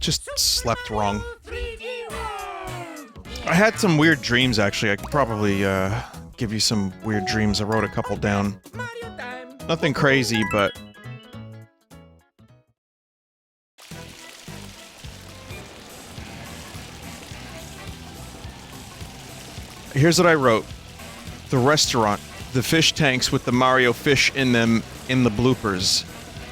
just slept wrong. I had some weird dreams, actually. I could probably, give you some weird dreams. I wrote a couple down. Nothing crazy, but... Here's what I wrote. The restaurant, the fish tanks with the Mario fish in them in the bloopers,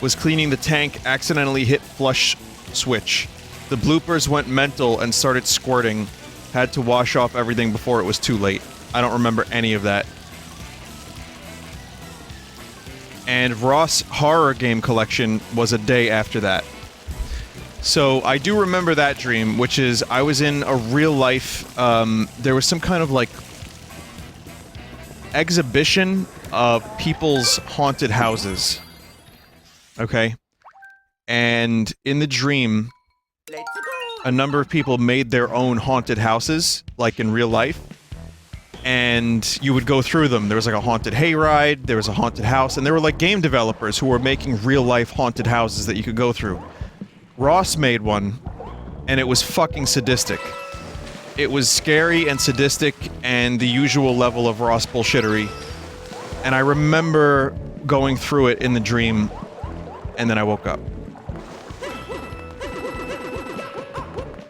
was cleaning the tank, accidentally hit flush switch. The bloopers went mental and started squirting. Had to wash off everything before it was too late. I don't remember any of that. And Ross Horror Game Collection was a day after that. So I do remember that dream, which is I was in a real life, there was some kind of like exhibition of people's haunted houses. Okay? And in the dream, a number of people made their own haunted houses, like in real life. And you would go through them. There was like a haunted hayride, there was a haunted house, and there were like game developers who were making real-life haunted houses that you could go through. Ross made one, and it was fucking sadistic. It was scary and sadistic and the usual level of Ross bullshittery. And I remember going through it in the dream, and then I woke up.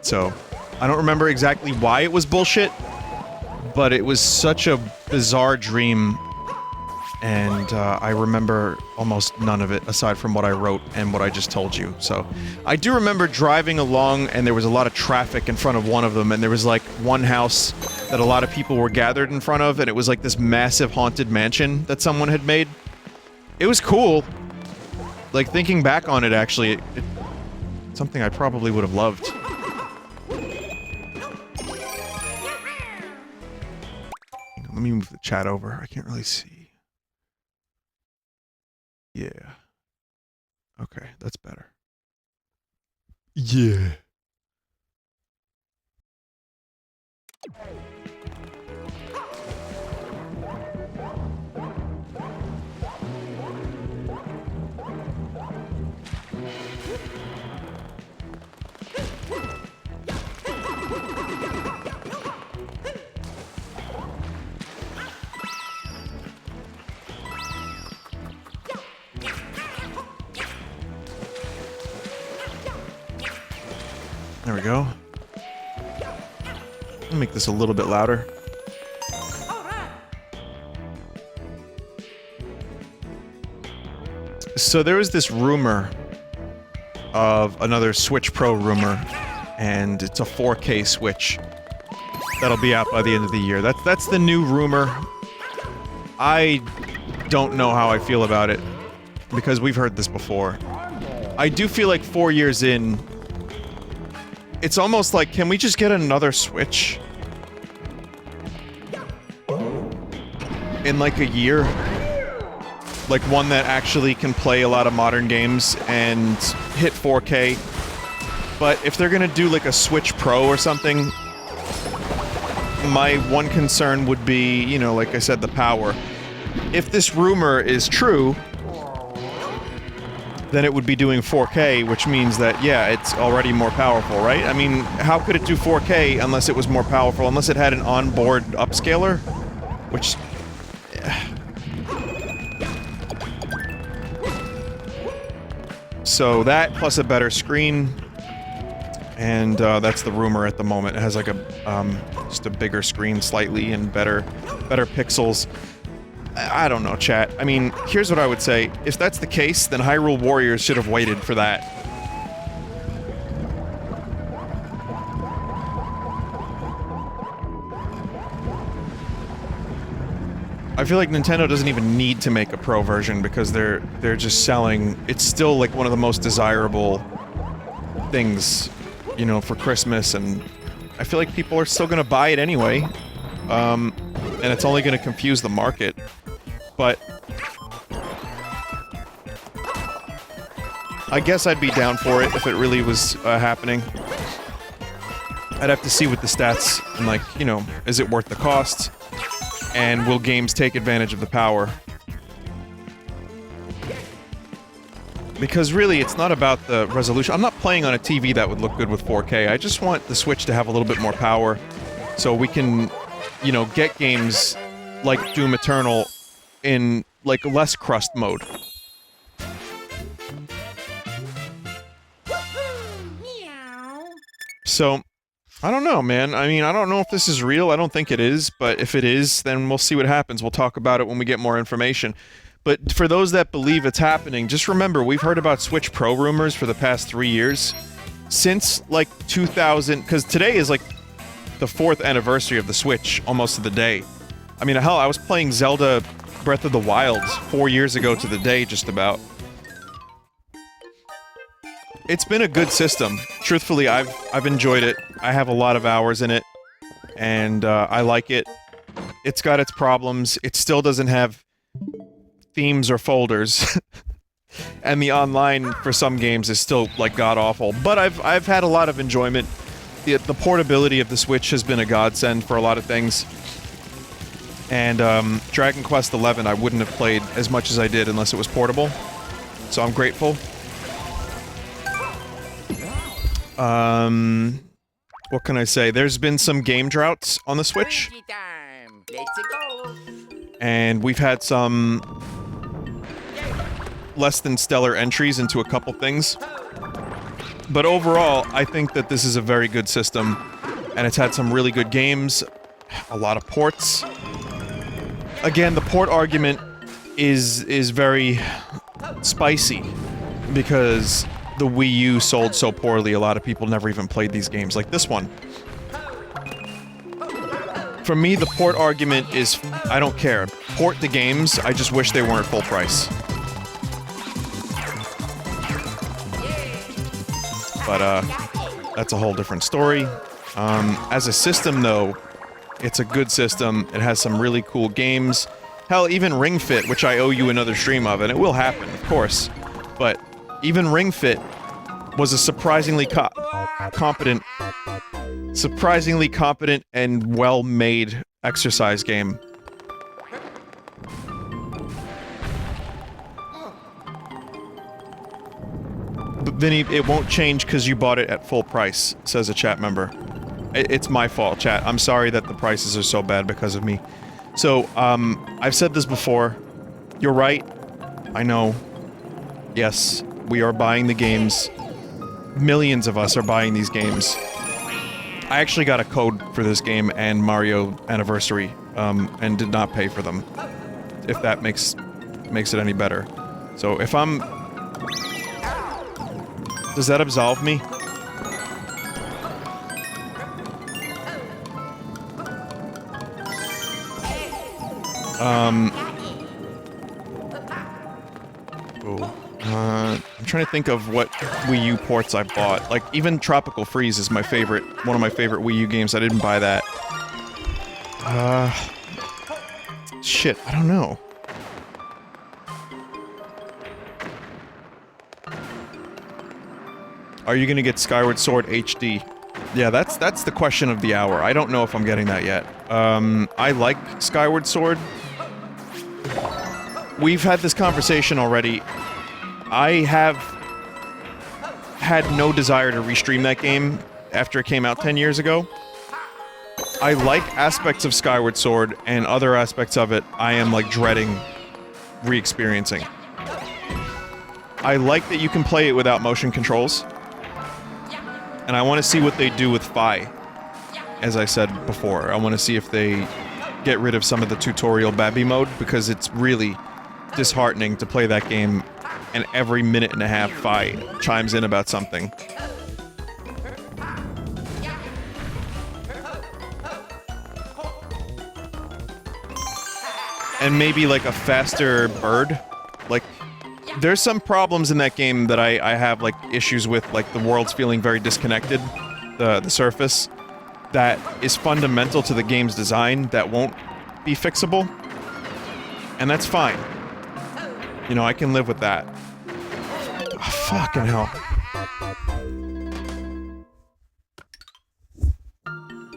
So, I don't remember exactly why it was bullshit, but it was such a bizarre dream, and I remember almost none of it aside from what I wrote and what I just told you. So, I do remember driving along and there was a lot of traffic in front of one of them, and there was like one house that a lot of people were gathered in front of, and it was like this massive haunted mansion that someone had made. It was cool. Like, thinking back on it, actually, it's something I probably would have loved. Let me move the chat over. I can't really see. Yeah. Okay, that's better. Yeah. There we go. I'll make this a little bit louder. So there was this rumor of another Switch Pro rumor, and it's a 4K Switch that'll be out by the end of the year. That's the new rumor. I don't know how I feel about it, because we've heard this before. I do feel like 4 years in, it's almost like, can we just get another Switch? In like a year? Like one that actually can play a lot of modern games and hit 4K. But if they're gonna do like a Switch Pro or something, my one concern would be, you know, like I said, the power. If this rumor is true, then it would be doing 4K, which means that, yeah, it's already more powerful, right? I mean, how could it do 4K unless it was more powerful? Unless it had an onboard upscaler? Which... So that, plus a better screen, and that's the rumor at the moment. It has like a, just a bigger screen slightly and better pixels. I don't know, chat. I mean, here's what I would say. If that's the case, then Hyrule Warriors should have waited for that. I feel like Nintendo doesn't even need to make a Pro version because they're just selling... It's still like one of the most desirable things, you know, for Christmas, and I feel like people are still gonna buy it anyway. And it's only gonna confuse the market. But I guess I'd be down for it if it really was happening. I'd have to see with the stats and, like, you know, is it worth the cost? And will games take advantage of the power? Because really, it's not about the resolution. I'm not playing on a TV that would look good with 4K. I just want the Switch to have a little bit more power so we can, you know, get games like Doom Eternal in, like, less crust mode. So, I don't know, man. I mean, I don't know if this is real. I don't think it is, but if it is, then we'll see what happens. We'll talk about it when we get more information. But for those that believe it's happening, just remember, we've heard about Switch Pro rumors for the past 3 years. Since, like, 2000... Because today is, like, the 4th anniversary of the Switch, almost to the day. I mean, hell, I was playing Zelda Breath of the Wild 4 years ago to the day, just about. It's been a good system. Truthfully, I've enjoyed it. I have a lot of hours in it, and I like it. It's got its problems. It still doesn't have themes or folders, and the online for some games is still like god-awful. But I've had a lot of enjoyment. The portability of the Switch has been a godsend for a lot of things. And Dragon Quest XI I wouldn't have played as much as I did unless it was portable. So I'm grateful. What can I say? There's been some game droughts on the Switch. And we've had some less than stellar entries into a couple things. But overall, I think that this is a very good system. And it's had some really good games. A lot of ports. Again, the port argument is very spicy. Because the Wii U sold so poorly, a lot of people never even played these games, like this one. For me, the port argument is, I don't care. Port the games, I just wish they weren't full price. But, that's a whole different story. As a system, though, it's a good system. It has some really cool games. Hell, even Ring Fit, which I owe you another stream of, and it will happen, of course. But even Ring Fit was a surprisingly competent and well-made exercise game. But Vinny, it won't change because you bought it at full price, says a chat member. It's my fault, chat. I'm sorry that the prices are so bad because of me. So, I've said this before. You're right. I know. Yes, we are buying the games. Millions of us are buying these games. I actually got a code for this game and Mario Anniversary, and did not pay for them. If that makes it any better. So if I'm... Does that absolve me? I'm trying to think of what Wii U ports I bought. Like, even Tropical Freeze is my favorite, one of my favorite Wii U games. I didn't buy that. Shit, I don't know. Are you gonna get Skyward Sword HD? Yeah, that's the question of the hour. I don't know if I'm getting that yet. I like Skyward Sword. We've had this conversation already. I have had no desire to restream that game after it came out 10 years ago. I like aspects of Skyward Sword, and other aspects of it I am, like, dreading re-experiencing. I like that you can play it without motion controls. And I want to see what they do with Fi. As I said before, I want to see if they get rid of some of the tutorial Babby mode, because it's really disheartening to play that game and every minute and a half Fi chimes in about something. And maybe like a faster bird. Like, there's some problems in that game that I have, like, issues with, like the world's feeling very disconnected, the surface, that is fundamental to the game's design that won't be fixable. And that's fine. You know, I can live with that. Oh, fucking hell.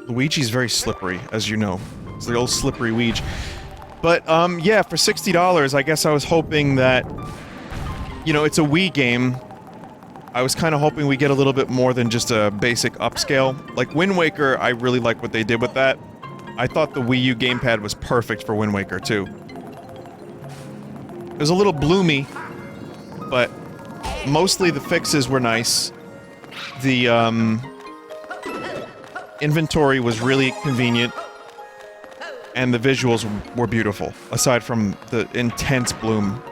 Luigi's very slippery, as you know. It's the old slippery Luigi. But, yeah, for $60, I guess I was hoping that, you know, it's a Wii game. I was kind of hoping we get a little bit more than just a basic upscale. Like Wind Waker, I really like what they did with that. I thought the Wii U Gamepad was perfect for Wind Waker, too. It was a little bloomy, but mostly the fixes were nice. The, inventory was really convenient. And the visuals were beautiful, aside from the intense bloom.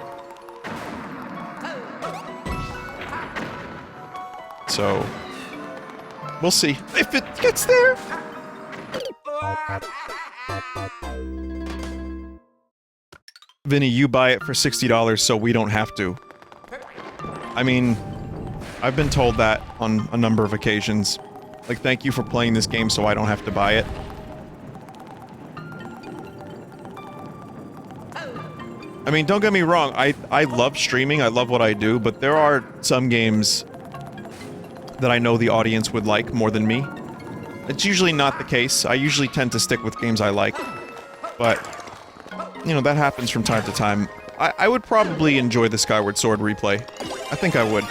So, we'll see if it gets there. Vinny, you buy it for $60 so we don't have to. I mean, I've been told that on a number of occasions. Like, thank you for playing this game so I don't have to buy it. I mean, don't get me wrong, I love streaming, I love what I do, but there are some games that I know the audience would like more than me. It's usually not the case. I usually tend to stick with games I like. But, you know, that happens from time to time. I would probably enjoy the Skyward Sword replay. I think I would.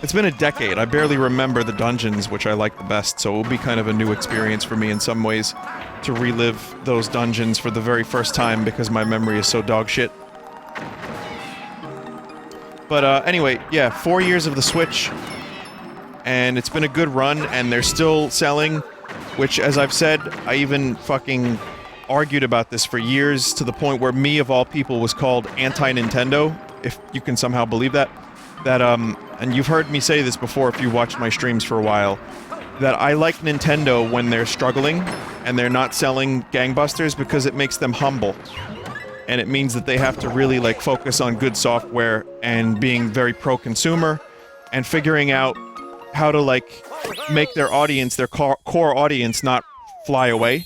It's been a decade. I barely remember the dungeons, which I like the best, so it will be kind of a new experience for me in some ways to relive those dungeons for the very first time because my memory is so dog shit. But, anyway, yeah, 4 years of the Switch, and it's been a good run, and they're still selling, which, as I've said, I even fucking argued about this for years, to the point where me, of all people, was called anti-Nintendo, if you can somehow believe that. That, and you've heard me say this before if you watched my streams for a while, that I like Nintendo when they're struggling, and they're not selling gangbusters, because it makes them humble. And it means that they have to really, like, focus on good software and being very pro-consumer and figuring out how to, like, make their audience, their core audience, not fly away.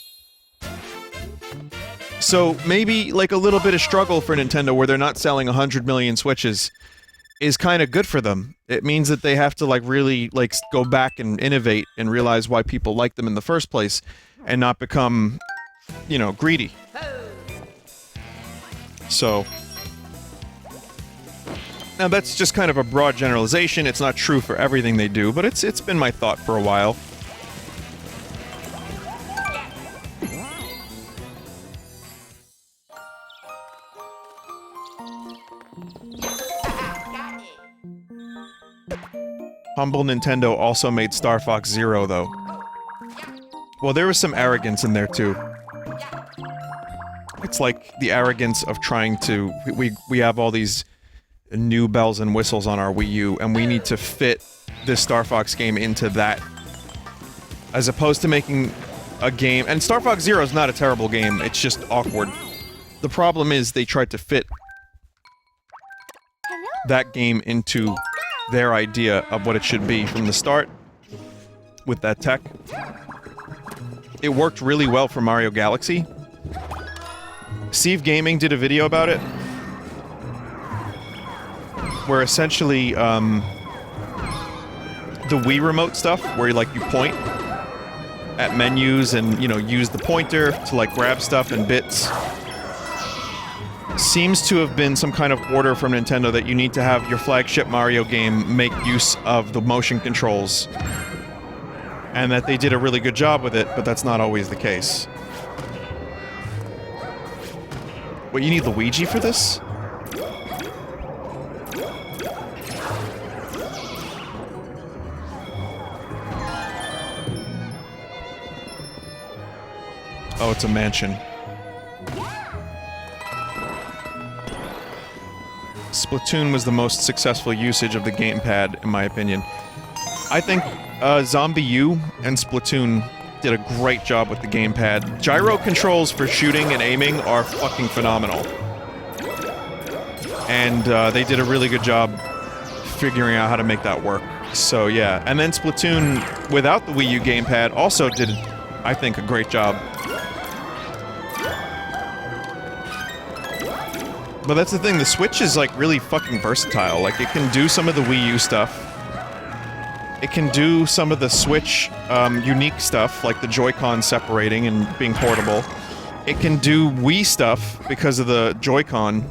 So maybe, like, a little bit of struggle for Nintendo where they're not selling 100 million Switches is kind of good for them. It means that they have to, like, really, like, go back and innovate and realize why people like them in the first place and not become, you know, greedy. So, now that's just kind of a broad generalization. It's not true for everything they do, but it's been my thought for a while. Humble Nintendo also made Star Fox Zero, though. Well, there was some arrogance in there, too. It's like the arrogance of trying to... We have all these new bells and whistles on our Wii U, and we need to fit this Star Fox game into that. As opposed to making a game... And Star Fox Zero is not a terrible game, it's just awkward. The problem is they tried to fit that game into their idea of what it should be from the start with that tech. It worked really well for Mario Galaxy. Steve Gaming did a video about it where essentially the Wii remote stuff where like you point at menus and, you know, use the pointer to like grab stuff and bits seems to have been some kind of order from Nintendo that you need to have your flagship Mario game make use of the motion controls. And that they did a really good job with it, but that's not always the case. Wait, you need Luigi for this? Oh, it's a mansion. Splatoon was the most successful usage of the gamepad, in my opinion. I think Zombie U and Splatoon did a great job with the gamepad. Gyro controls for shooting and aiming are fucking phenomenal. And they did a really good job figuring out how to make that work. So yeah, and then Splatoon, without the Wii U gamepad, also did, I think, a great job. But that's the thing, the Switch is like really fucking versatile. Like, it can do some of the Wii U stuff. It can do some of the Switch unique stuff, like the Joy-Con separating and being portable. It can do Wii stuff because of the Joy-Con.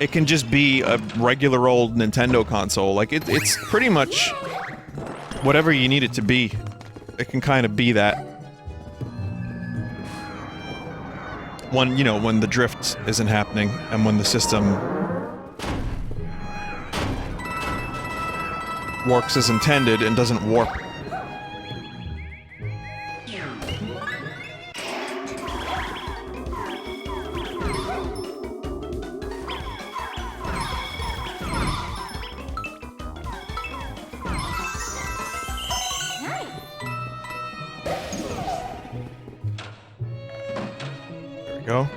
it can just be a regular old Nintendo console. Like, it's pretty much whatever you need it to be. It can kind of be that. When, you know, when the drift isn't happening, and when the system works as intended and doesn't warp. There we go.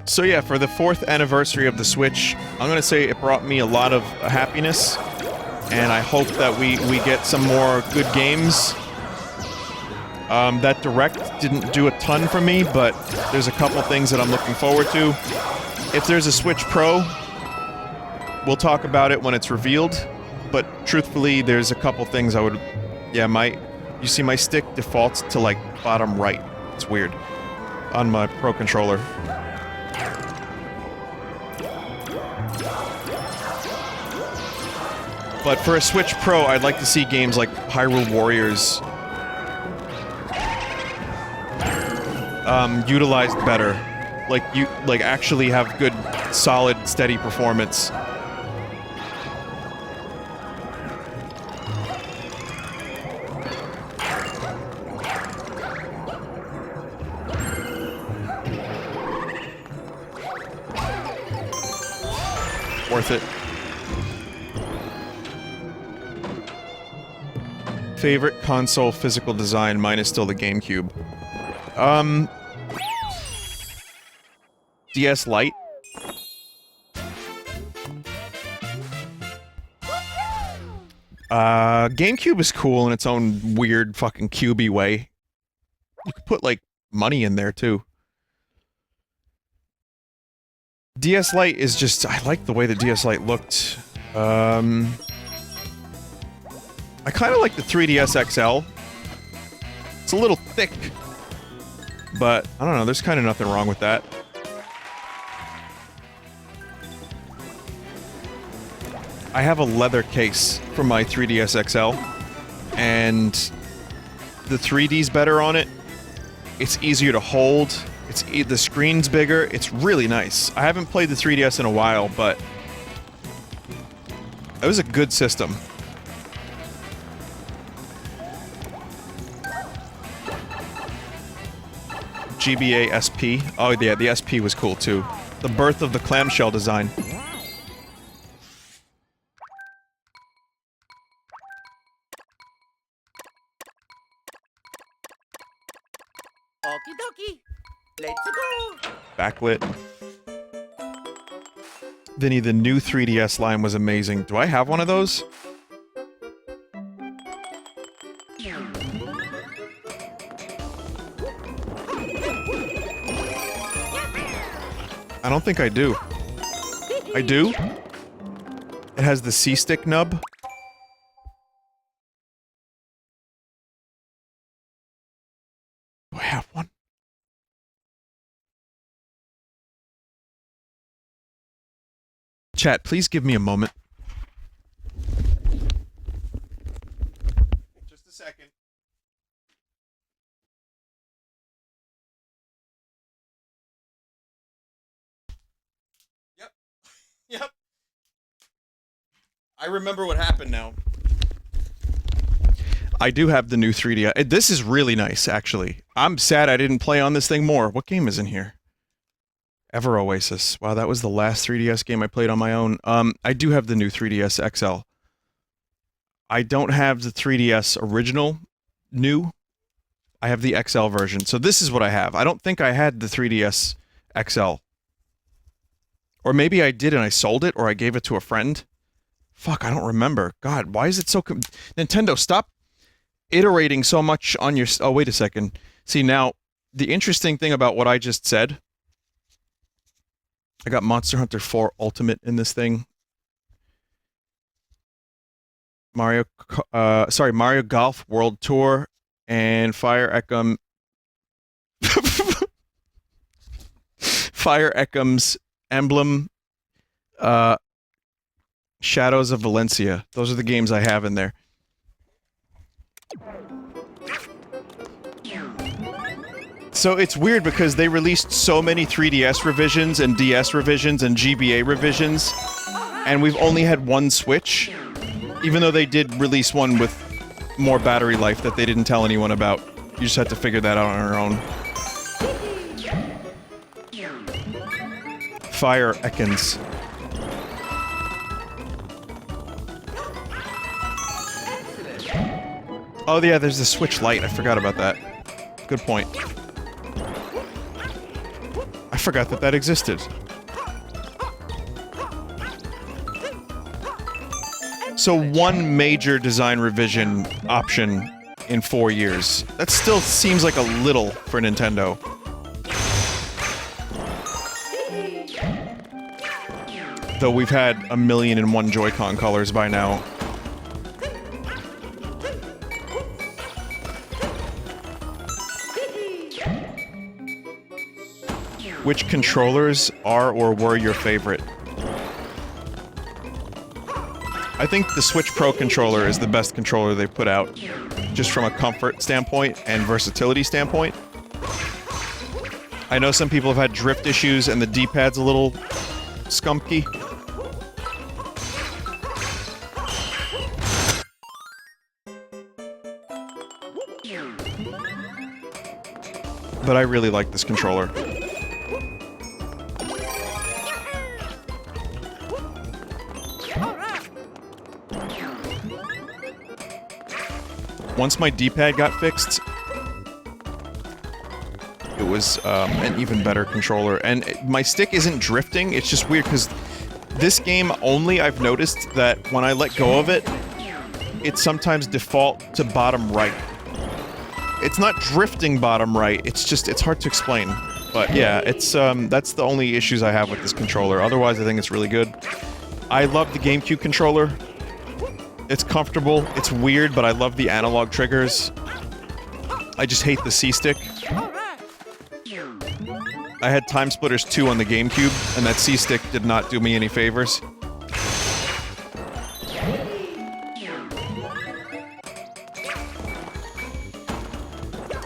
So yeah, for the 4th anniversary of the Switch, I'm gonna say it brought me a lot of happiness, and I hope that we get some more good games. That Direct didn't do a ton for me, but there's a couple things that I'm looking forward to. If there's a Switch Pro, we'll talk about it when it's revealed, but truthfully, there's a couple things I would... Yeah, you see my stick defaults to, like, bottom right. It's weird. On my Pro Controller. But for a Switch Pro, I'd like to see games like Hyrule Warriors utilized better. Like actually have good, solid, steady performance. Worth it. Favorite console physical design, mine is still the GameCube. DS Lite. GameCube is cool in its own weird fucking cubey way. You could put, like, money in there, too. DS Lite is just... I like the way the DS Lite looked. I kinda like the 3DS XL. It's a little thick. But, I don't know, there's kinda nothing wrong with that. I have a leather case for my 3DS XL, and the 3D's better on it. It's easier to hold. The screen's bigger. It's really nice. I haven't played the 3DS in a while, but it was a good system. GBA SP. Oh yeah, the SP was cool too. The birth of the clamshell design. Okie dokie. Let's go. Backlit. Vinny, the new 3DS line was amazing. Do I have one of those? I don't think I do. I do? It has the C-stick nub? Do I have one? Chat, please give me a moment. Just a second. Yep. Yep. I remember what happened now. I do have the new 3DS. This is really nice, actually. I'm sad I didn't play on this thing more. What game is in here? Ever Oasis. Wow, that was the last 3DS game I played on my own. I do have the new 3DS XL. I don't have the 3DS original new. I have the XL version. So this is what I have. I don't think I had the 3DS XL. Or maybe I did and I sold it, or I gave it to a friend. Fuck, I don't remember. God, why is it so... Nintendo, stop iterating so much on your... Oh, wait a second. See, now, the interesting thing about what I just said... I got Monster Hunter 4 Ultimate in this thing. Mario Golf World Tour and Fire Emblem's Emblem, Shadows of Valencia. Those are the games I have in there. So it's weird because they released so many 3DS revisions and DS revisions and GBA revisions, and we've only had one Switch, even though they did release one with more battery life that they didn't tell anyone about. You just had to figure that out on your own. Fire Ekans. Oh yeah, there's the Switch Lite. I forgot about that. Good point. I forgot that that existed. So one major design revision option in 4 years. That still seems like a little for Nintendo. Though we've had 1,000,001 Joy-Con colors by now. Which controllers are or were your favorite? I think the Switch Pro controller is the best controller they've put out, just from a comfort standpoint and versatility standpoint. I know some people have had drift issues and the D-pad's a little skunky. But I really like this controller. Once my D-pad got fixed, it was an even better controller. And my stick isn't drifting, it's just weird because this game only I've noticed that when I let go of it, it sometimes default to bottom right. It's not drifting bottom right, it's just, it's hard to explain. But yeah, it's, that's the only issues I have with this controller. Otherwise, I think it's really good. I love the GameCube controller. It's comfortable, it's weird, but I love the analog triggers. I just hate the C-stick. I had Time Splitters 2 on the GameCube, and that C-stick did not do me any favors.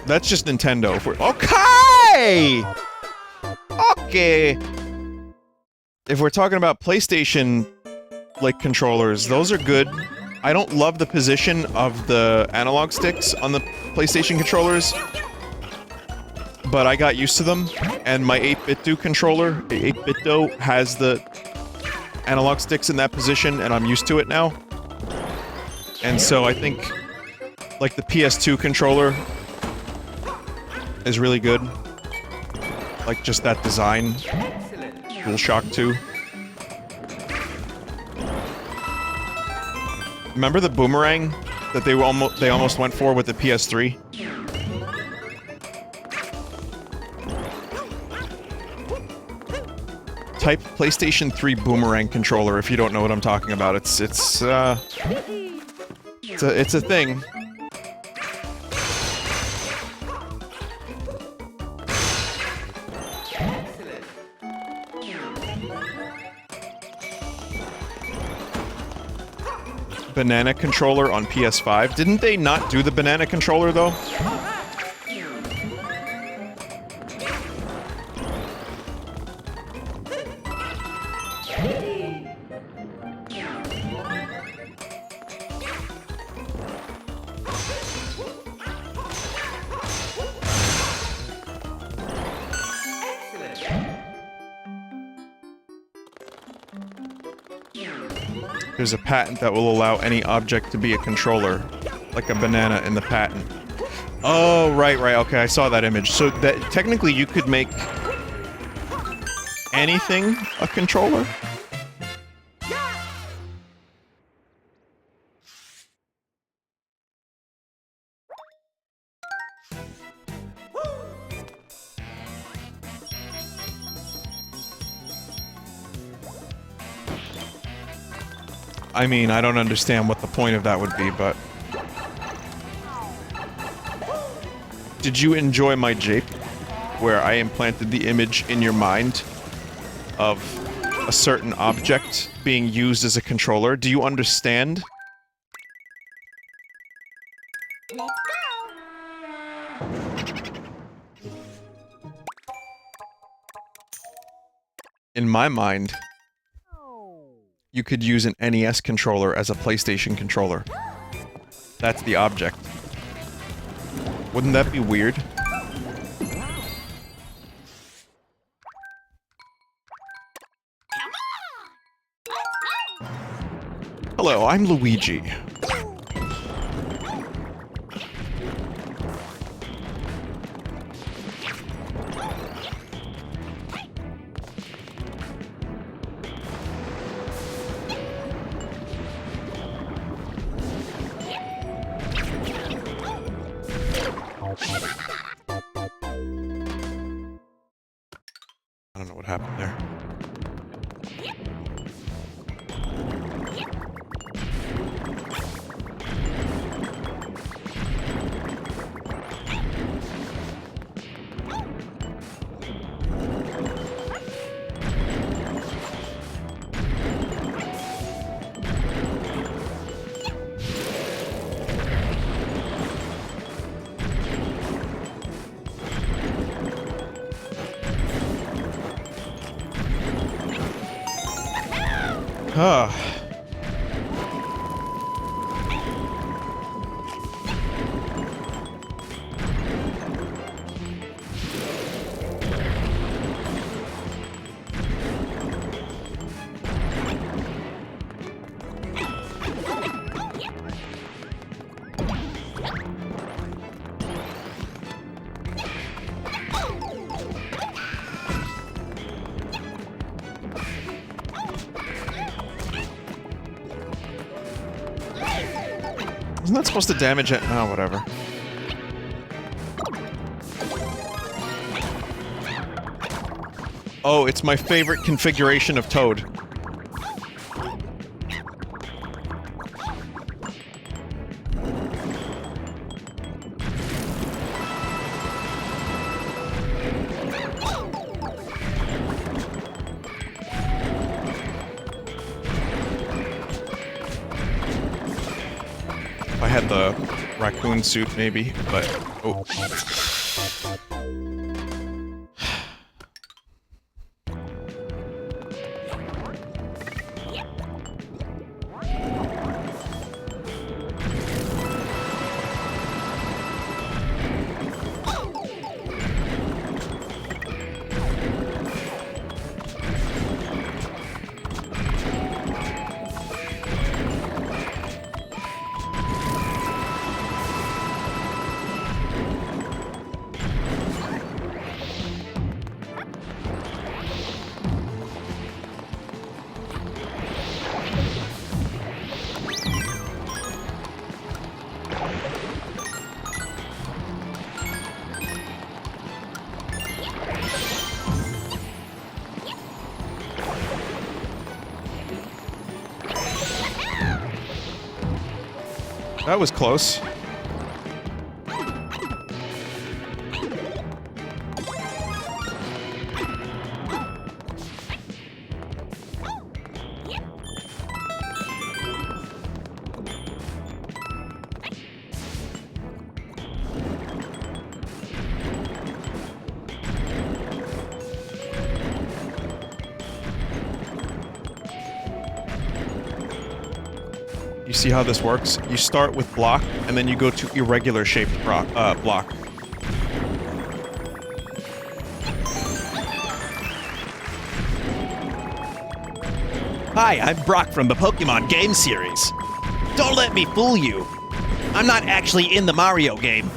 That's just Nintendo. If we're okay! Okay! If we're talking about PlayStation, like, controllers, those are good. I don't love the position of the analog sticks on the PlayStation controllers, but I got used to them, and my 8BitDo controller, 8BitDo, has the analog sticks in that position, and I'm used to it now. And so I think, like, the PS2 controller is really good. Like, just that design. DualShock 2. Remember the boomerang that they almost went for with the PS3? Type PlayStation 3 boomerang controller if you don't know what I'm talking about. It's a thing. Banana controller on PS5. Didn't they not do the banana controller, though? There's a patent that will allow any object to be a controller, like a banana in the patent. Oh, right, okay, I saw that image. So that technically you could make anything a controller? I mean, I don't understand what the point of that would be, but... Did you enjoy my jape? Where I implanted the image in your mind of a certain object being used as a controller? Do you understand? Let's go. In my mind, you could use an NES controller as a PlayStation controller. That's the object. Wouldn't that be weird? Hello, I'm Luigi. I don't know what happened there. Huh. Isn't that supposed to damage it? Oh, whatever. Oh, it's my favorite configuration of Toad. I had the raccoon suit, maybe, but... Oh. That was close. You see how this works? You start with block, and then you go to irregular shaped block. Hi, I'm Brock from the Pokemon game series. Don't let me fool you. I'm not actually in the Mario game.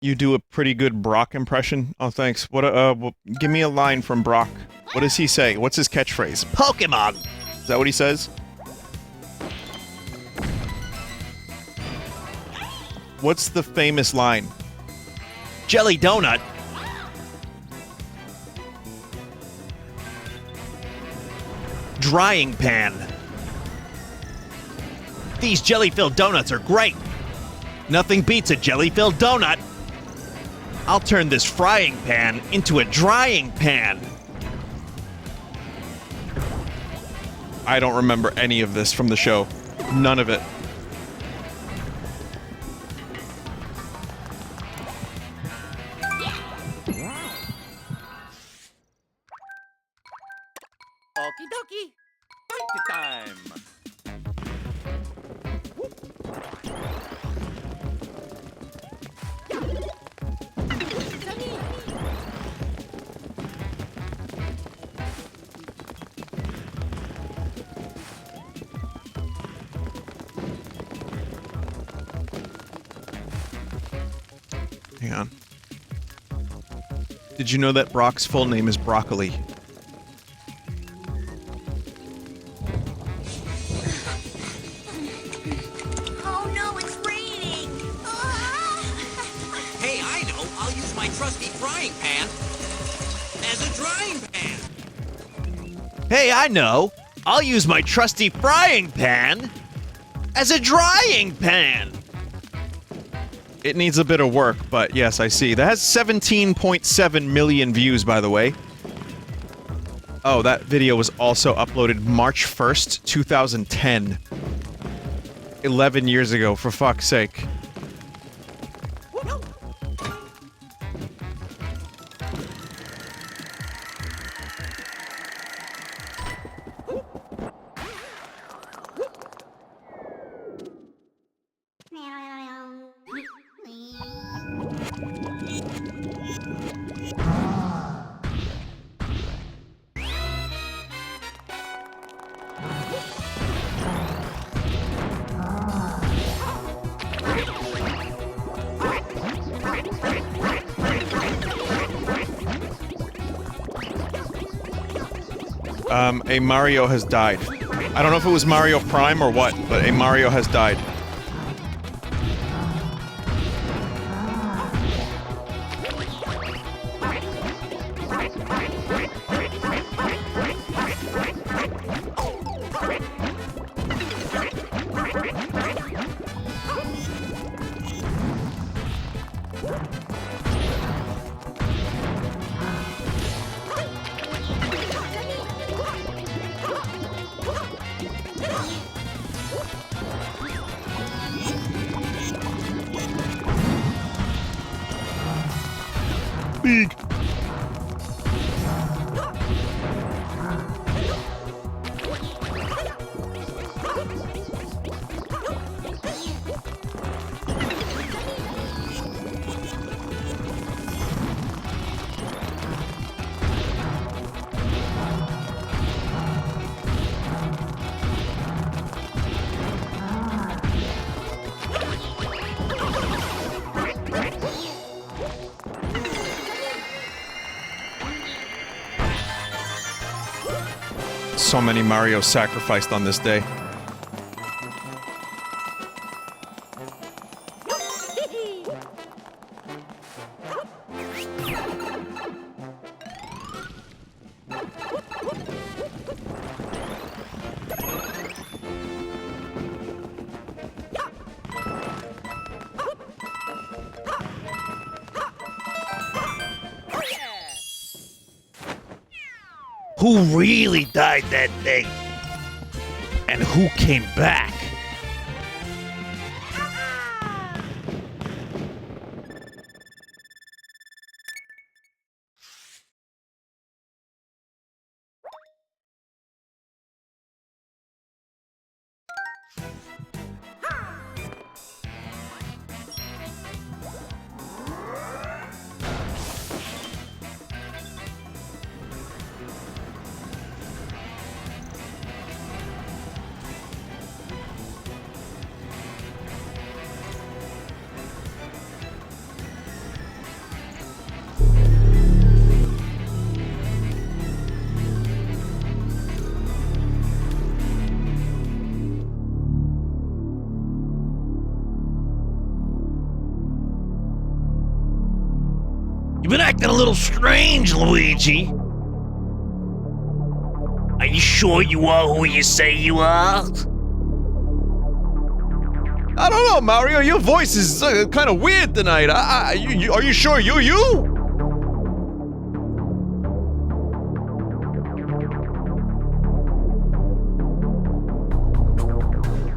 You do a pretty good Brock impression. Oh, thanks. What? Give me a line from Brock. What does he say? What's his catchphrase? Pokemon! Is that what he says? What's the famous line? Jelly donut. Drying pan. These jelly-filled donuts are great. Nothing beats a jelly-filled donut. I'll turn this frying pan into a drying pan. I don't remember any of this from the show. None of it. Okie dokie. Party time. Hang on. Did you know that Brock's full name is Broccoli? Oh no, it's raining! Hey, I know. I'll use my trusty frying pan as a drying pan. Hey, I know. I'll use my trusty frying pan as a drying pan. It needs a bit of work, but yes, I see. That has 17.7 million views, by the way. Oh, that video was also uploaded March 1st, 2010. 11 years ago, for fuck's sake. A Mario has died. I don't know if it was Mario Prime or what, but a Mario has died. Big. So many Mario sacrificed on this day. Who really died that day? And who came back? You've been acting a little strange, Luigi. Are you sure you are who you say you are? I don't know, Mario. Your voice is kind of weird tonight. Are you sure you?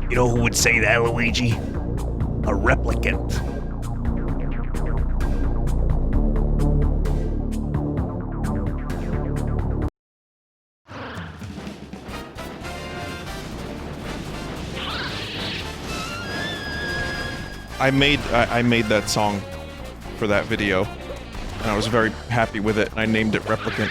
You know who would say that, Luigi? A replicant. I made that song for that video, and I was very happy with it, and I named it Replicant.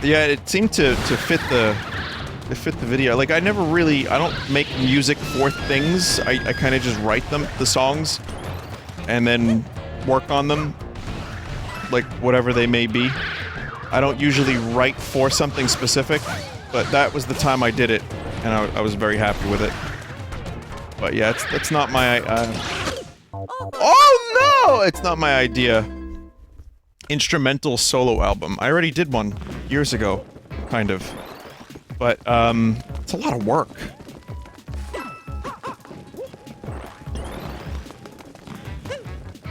Yeah, it seemed to fit the video. Like, I don't make music for things. I kind of just write the songs, and then work on them, like whatever they may be. I don't usually write for something specific, but that was the time I did it, and I was very happy with it. But yeah, it's not my oh no! It's not my idea. Instrumental solo album. I already did one years ago, kind of. But, it's a lot of work.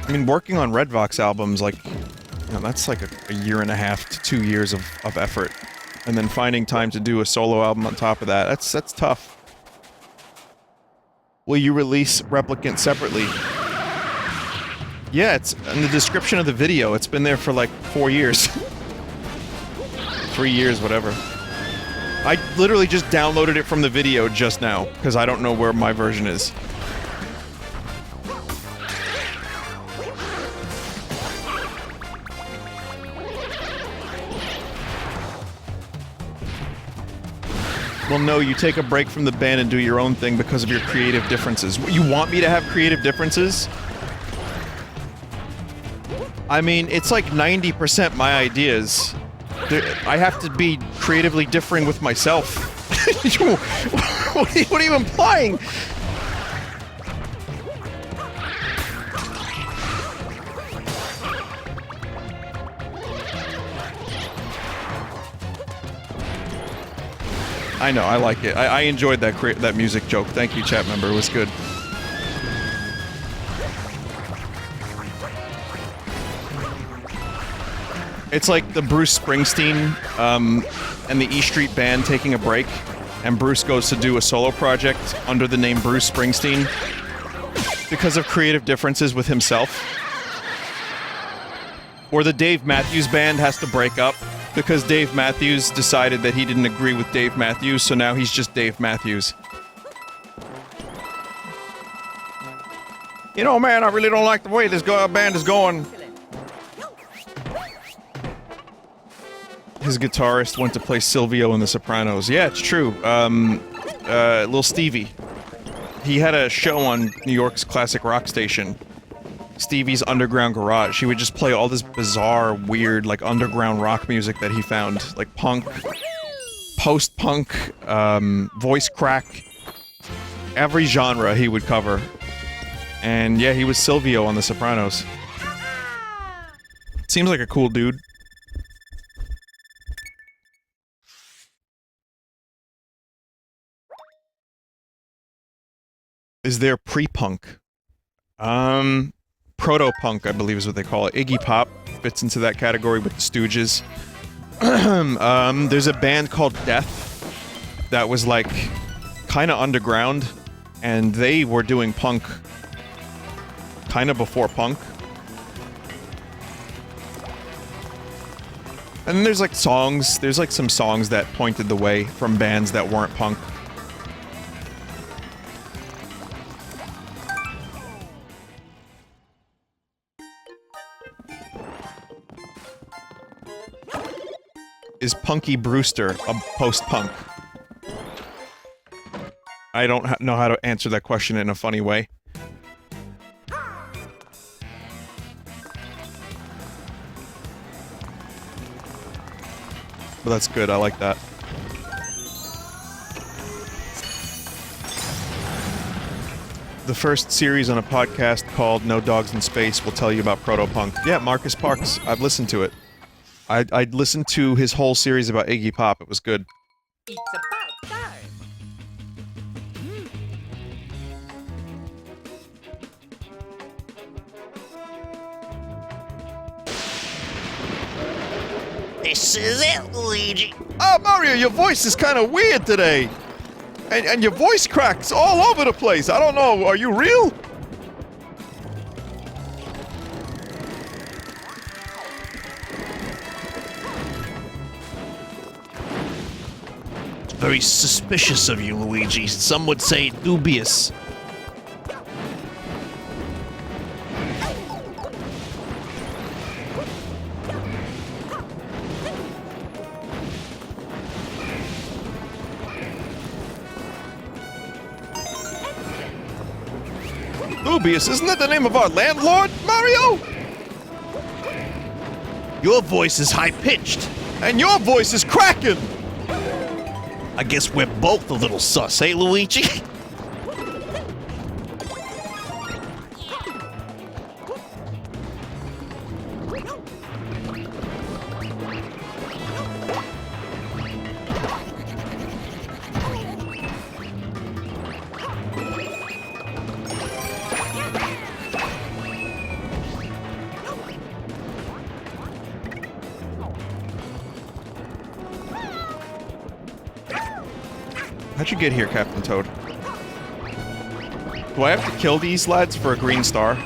I mean, working on Redvox albums, like, you know, that's like a year and a half to 2 years of effort. And then finding time to do a solo album on top of that, that's tough. Will you release Replicant separately? Yeah, it's in the description of the video. It's been there for like 4 years. 3 years, whatever. I literally just downloaded it from the video just now, because I don't know where my version is. Well, no, you take a break from the band and do your own thing because of your creative differences. You want me to have creative differences? I mean, it's like 90% my ideas. I have to be creatively differing with myself. What are you implying? I know, I like it. I enjoyed that music joke. Thank you, chat member. It was good. It's like the Bruce Springsteen and the E Street Band taking a break, and Bruce goes to do a solo project under the name Bruce Springsteen because of creative differences with himself. Or the Dave Matthews Band has to break up because Dave Matthews decided that he didn't agree with Dave Matthews, so now he's just Dave Matthews. You know, man, I really don't like the way this band is going. His guitarist went to play Silvio in The Sopranos. Yeah, it's true. Lil Stevie. He had a show on New York's classic rock station, Stevie's Underground Garage. He would just play all this bizarre, weird, like, underground rock music that he found. Like punk, post-punk, voice crack. Every genre he would cover. And yeah, he was Silvio on The Sopranos. Seems like a cool dude. Is there pre-punk? Proto-punk, I believe is what they call it. Iggy Pop fits into that category with the Stooges. There's a band called Death that was, like, kinda underground, and they were doing punk kinda before punk. And then there's, like, songs. There's, like, some songs that pointed the way from bands that weren't punk. Is Punky Brewster a post-punk? I don't know how to answer that question in a funny way. But that's good, I like that. The first series on a podcast called No Dogs in Space will tell you about Proto-punk. Yeah, Marcus Parks. I've listened to it. I listened to his whole series about Iggy Pop. It was good. It's about time. This is it, Luigi. Ah, Mario, your voice is kind of weird today. And your voice cracks all over the place. I don't know. Are you real? Very suspicious of you, Luigi. Some would say dubious. Dubious, isn't that the name of our landlord, Mario? Your voice is high-pitched. And your voice is cracking! I guess we're both a little sus, eh, Luigi? How'd you get here, Captain Toad? Do I have to kill these lads for a green star?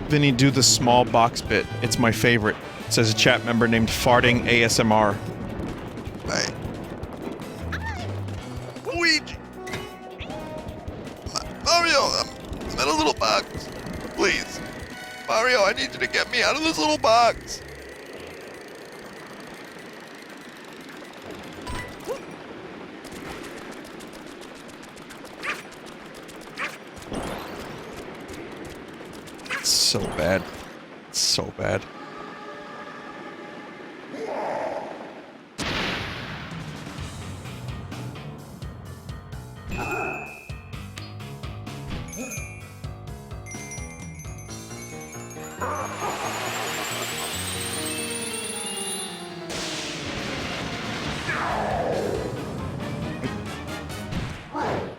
Vinny, do the small box bit. It's my favorite. Says a chat member named Farting ASMR. Hey. Luigi! Mario, I'm in a little box. Please. Mario, I need you to get me out of this little box. It's so bad. It's so bad.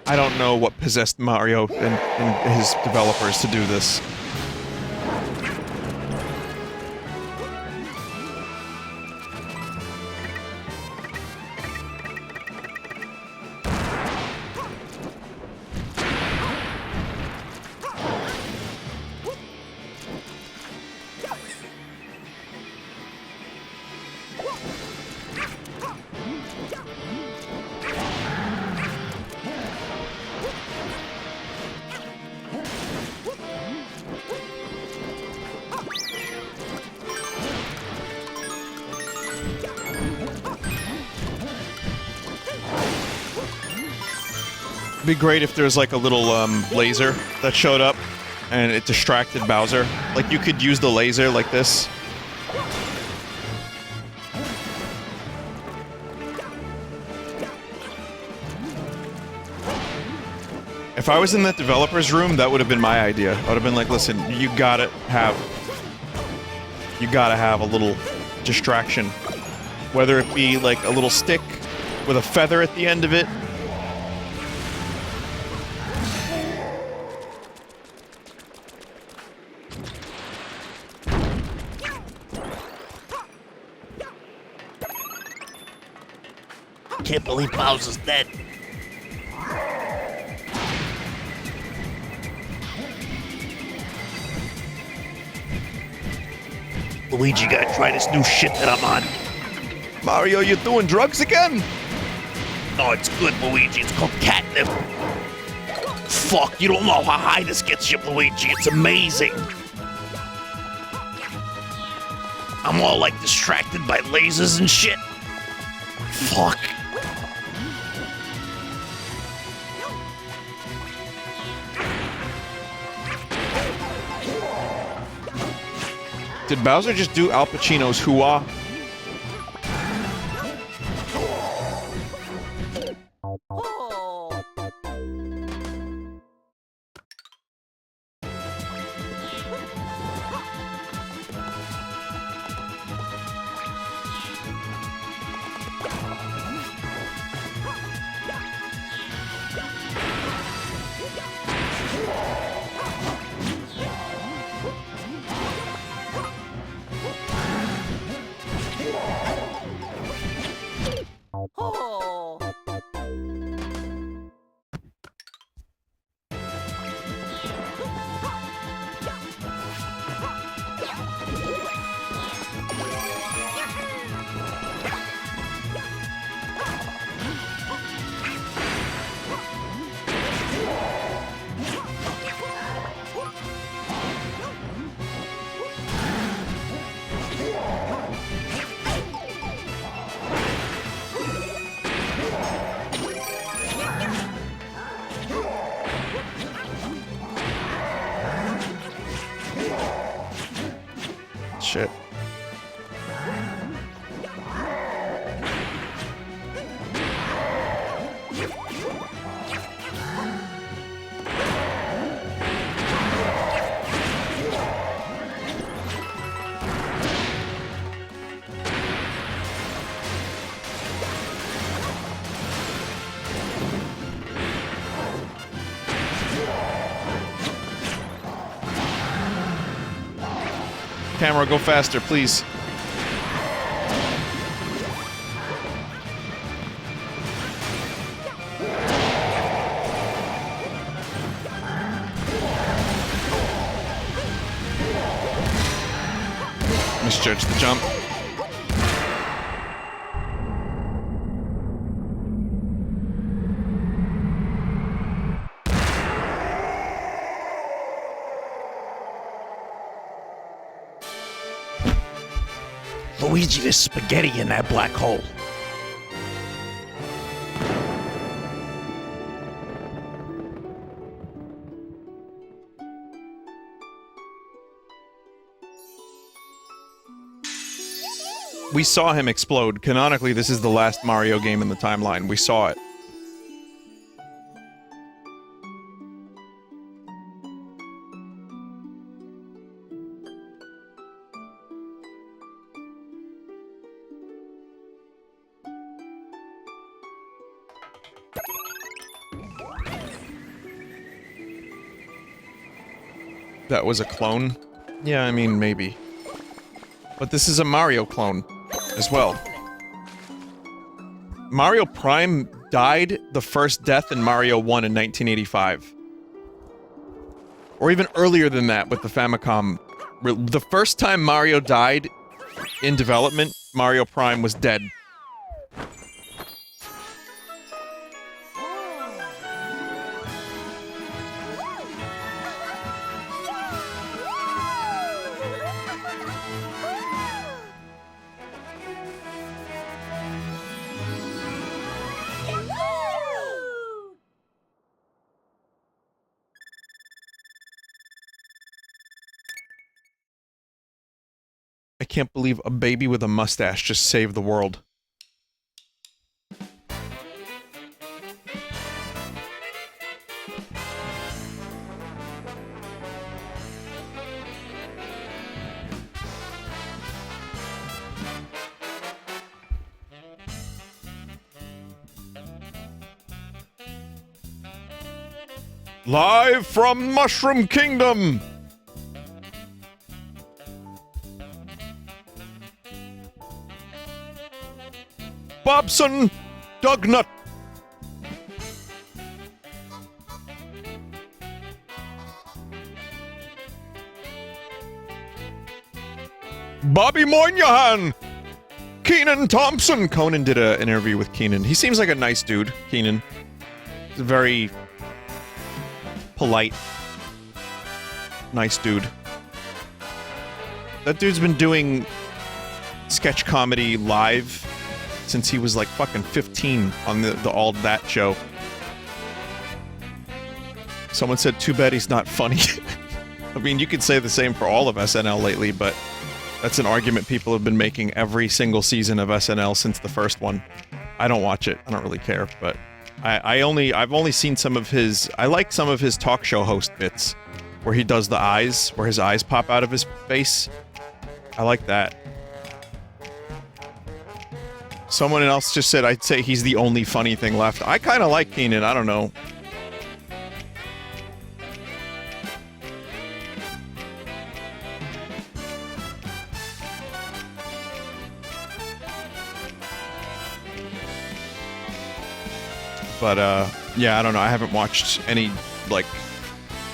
I don't know what possessed Mario and his developers to do this. It'd be great if there's like a little laser that showed up and it distracted Bowser. Like you could use the laser like this. If I was in that developer's room, that would have been my idea. I would have been like, listen, you gotta have a little distraction. Whether it be like a little stick with a feather at the end of it. Can't believe Bowser's dead. Luigi, gotta try this new shit that I'm on. Mario, you doing drugs again? No, it's good, Luigi. It's called catnip. Fuck, you don't know how high this gets you, Luigi. It's amazing. I'm all like distracted by lasers and shit. Fuck. Did Bowser just do Al Pacino's hoo-ah? Oh. Oh. Shit. Camera, go faster, please. Misjudged the jump. Luigi, there's spaghetti in that black hole. We saw him explode. Canonically, this is the last Mario game in the timeline. We saw it. That was a clone? Yeah, I mean, maybe. But this is a Mario clone, as well. Mario Prime died the first death in Mario 1 in 1985. Or even earlier than that with the Famicom. The first time Mario died in development, Mario Prime was dead. I can't believe a baby with a mustache just saved the world. Live from Mushroom Kingdom! Bobson Dugnut. Bobby Moynihan. Keenan Thompson. Conan did an interview with Keenan. He seems like a nice dude, Keenan. He's a very polite, nice dude. That dude's been doing sketch comedy live since he was like fucking 15 on the All That show. Someone said, too bad he's not funny. I mean, you could say the same for all of SNL lately, but that's an argument people have been making every single season of SNL since the first one. I don't watch it. I don't really care, but I've only seen some of his... I like some of his talk show host bits, where he does the eyes, where his eyes pop out of his face. I like that. Someone else just said, I'd say he's the only funny thing left. I kind of like Keenan, I don't know. But, yeah, I don't know. I haven't watched any, like,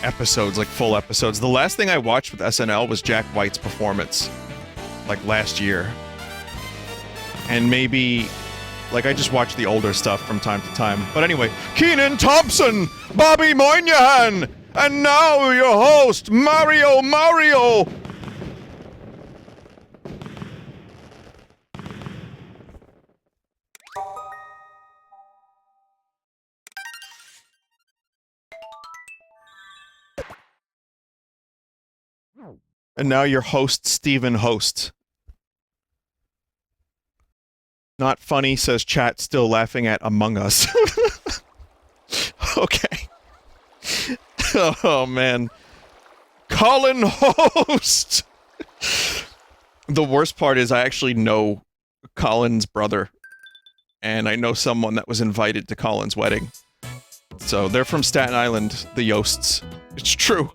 episodes, like, full episodes. The last thing I watched with SNL was Jack White's performance, like, last year. And maybe, like, I just watch the older stuff from time to time. But anyway, Keenan Thompson, Bobby Moynihan, and now your host, Mario. And now your host, Steven Host. Not funny, says chat, still laughing at Among Us. Okay. Oh, man. Colin Host! The worst part is I actually know Colin's brother. And I know someone that was invited to Colin's wedding. So they're from Staten Island, the Yosts. It's true.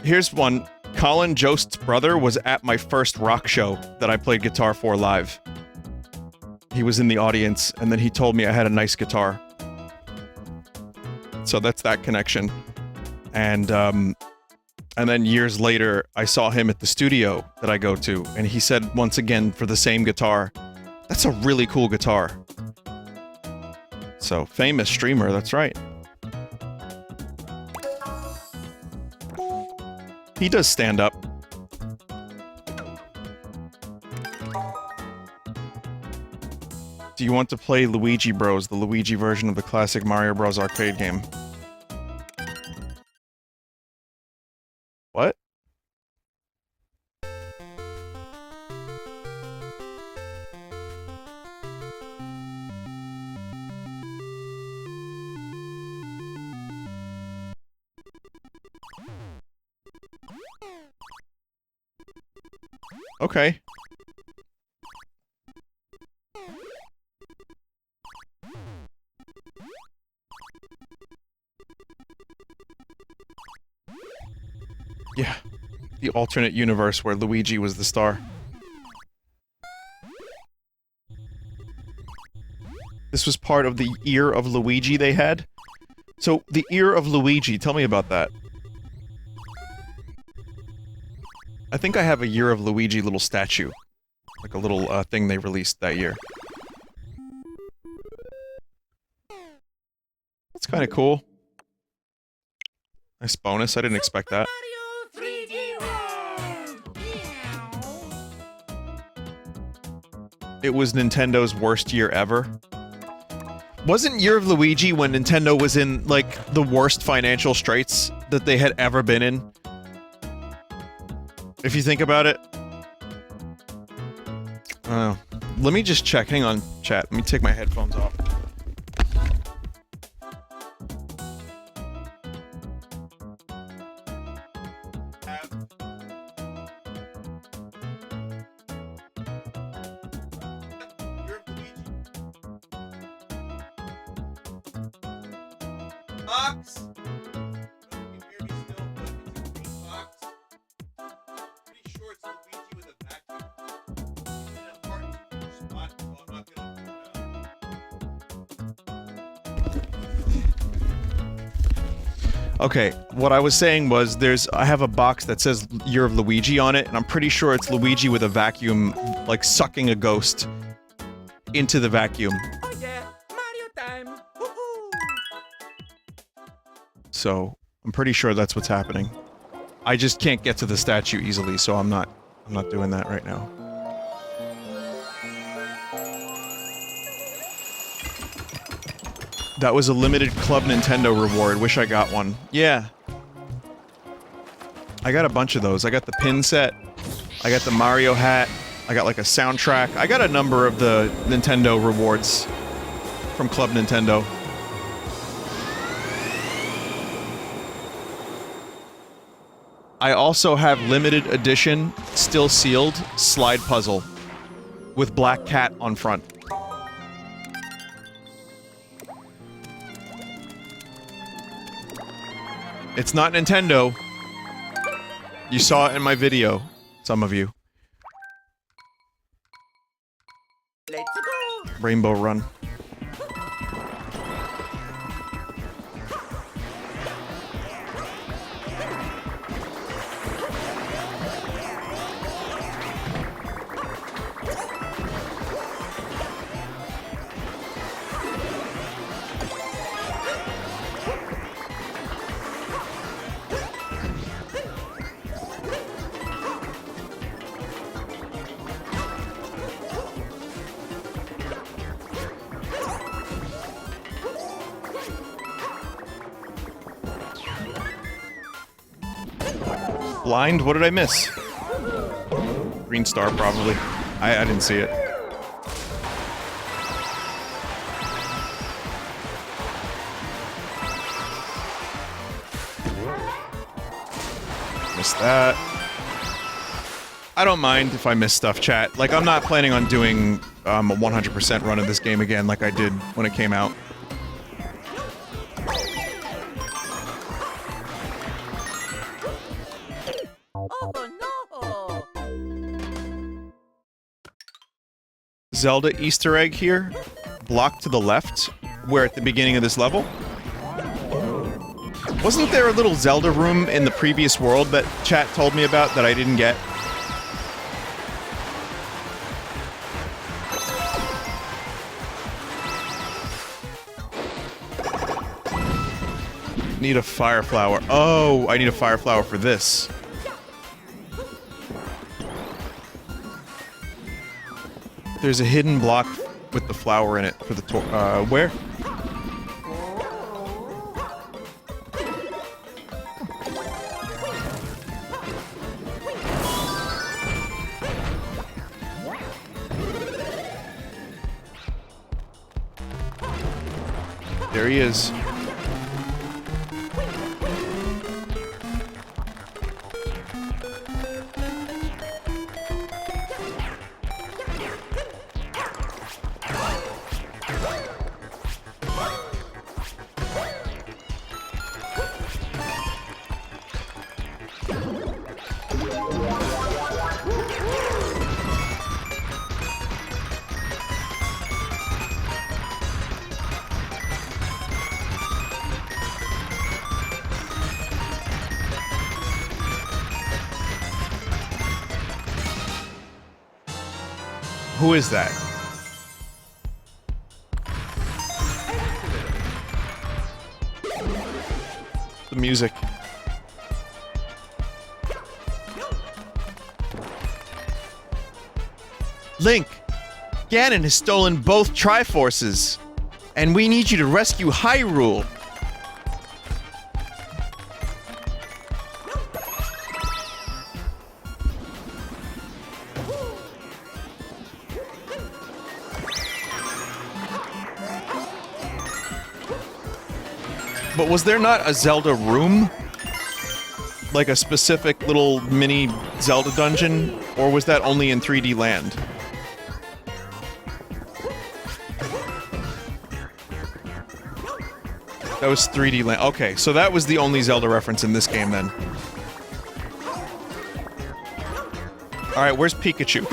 Here's one. Colin Jost's brother was at my first rock show that I played guitar for live. He was in the audience, and then he told me I had a nice guitar. So that's that connection. And then years later, I saw him at the studio that I go to, and he said once again for the same guitar, that's a really cool guitar. So, famous streamer, that's right. He does stand up. Do you want to play Luigi Bros, the Luigi version of the classic Mario Bros arcade game? What? Okay. Yeah. The alternate universe where Luigi was the star. This was part of the Ear of Luigi they had? So, the Ear of Luigi, tell me about that. I think I have a Year of Luigi little statue. Like a little, thing they released that year. That's kinda cool. Nice bonus, I didn't expect that. It was Nintendo's worst year ever. Wasn't Year of Luigi when Nintendo was in, like, the worst financial straits that they had ever been in? If you think about it. Let me just check. Hang on, chat. Let me take my headphones off. Box. You hear me still, but it's a green box. Pretty sure it's Luigi with a vacuum. He's in a hard to reach spot, so I'm not gonna pull it out. Okay, what I was saying was I have a box that says Year of Luigi on it, and I'm pretty sure it's Luigi with a vacuum, like sucking a ghost into the vacuum. Oh yeah, Mario time. Woohoo! So, I'm pretty sure that's what's happening. I just can't get to the statue easily, so I'm not I'm not doing that right now. That was a limited Club Nintendo reward. Wish I got one. Yeah. I got a bunch of those. I got the pin set. I got the Mario hat. I got like a soundtrack. I got a number of the Nintendo rewards from Club Nintendo. I also have limited edition, still sealed, slide puzzle with black cat on front. It's not Nintendo. You saw it in my video, some of you. Let's go. Rainbow Run. Blind? What did I miss? Green star, probably. I didn't see it. Missed that. I don't mind if I miss stuff, chat. Like, I'm not planning on doing a 100% run of this game again like I did when it came out. Oh no! Zelda Easter egg here, block to the left, where at the beginning of this level. Wasn't there a little Zelda room in the previous world that chat told me about that I didn't get? Need a fire flower. Oh, I need a fire flower for this. There's a hidden block with the flower in it for the where? There he is. Who is that? The music. Link! Ganon has stolen both Triforces, and we need you to rescue Hyrule. But was there not a Zelda room? Like a specific little mini Zelda dungeon? Or was that only in 3D Land? That was 3D Land. Okay, so that was the only Zelda reference in this game then. Alright, where's Pikachu?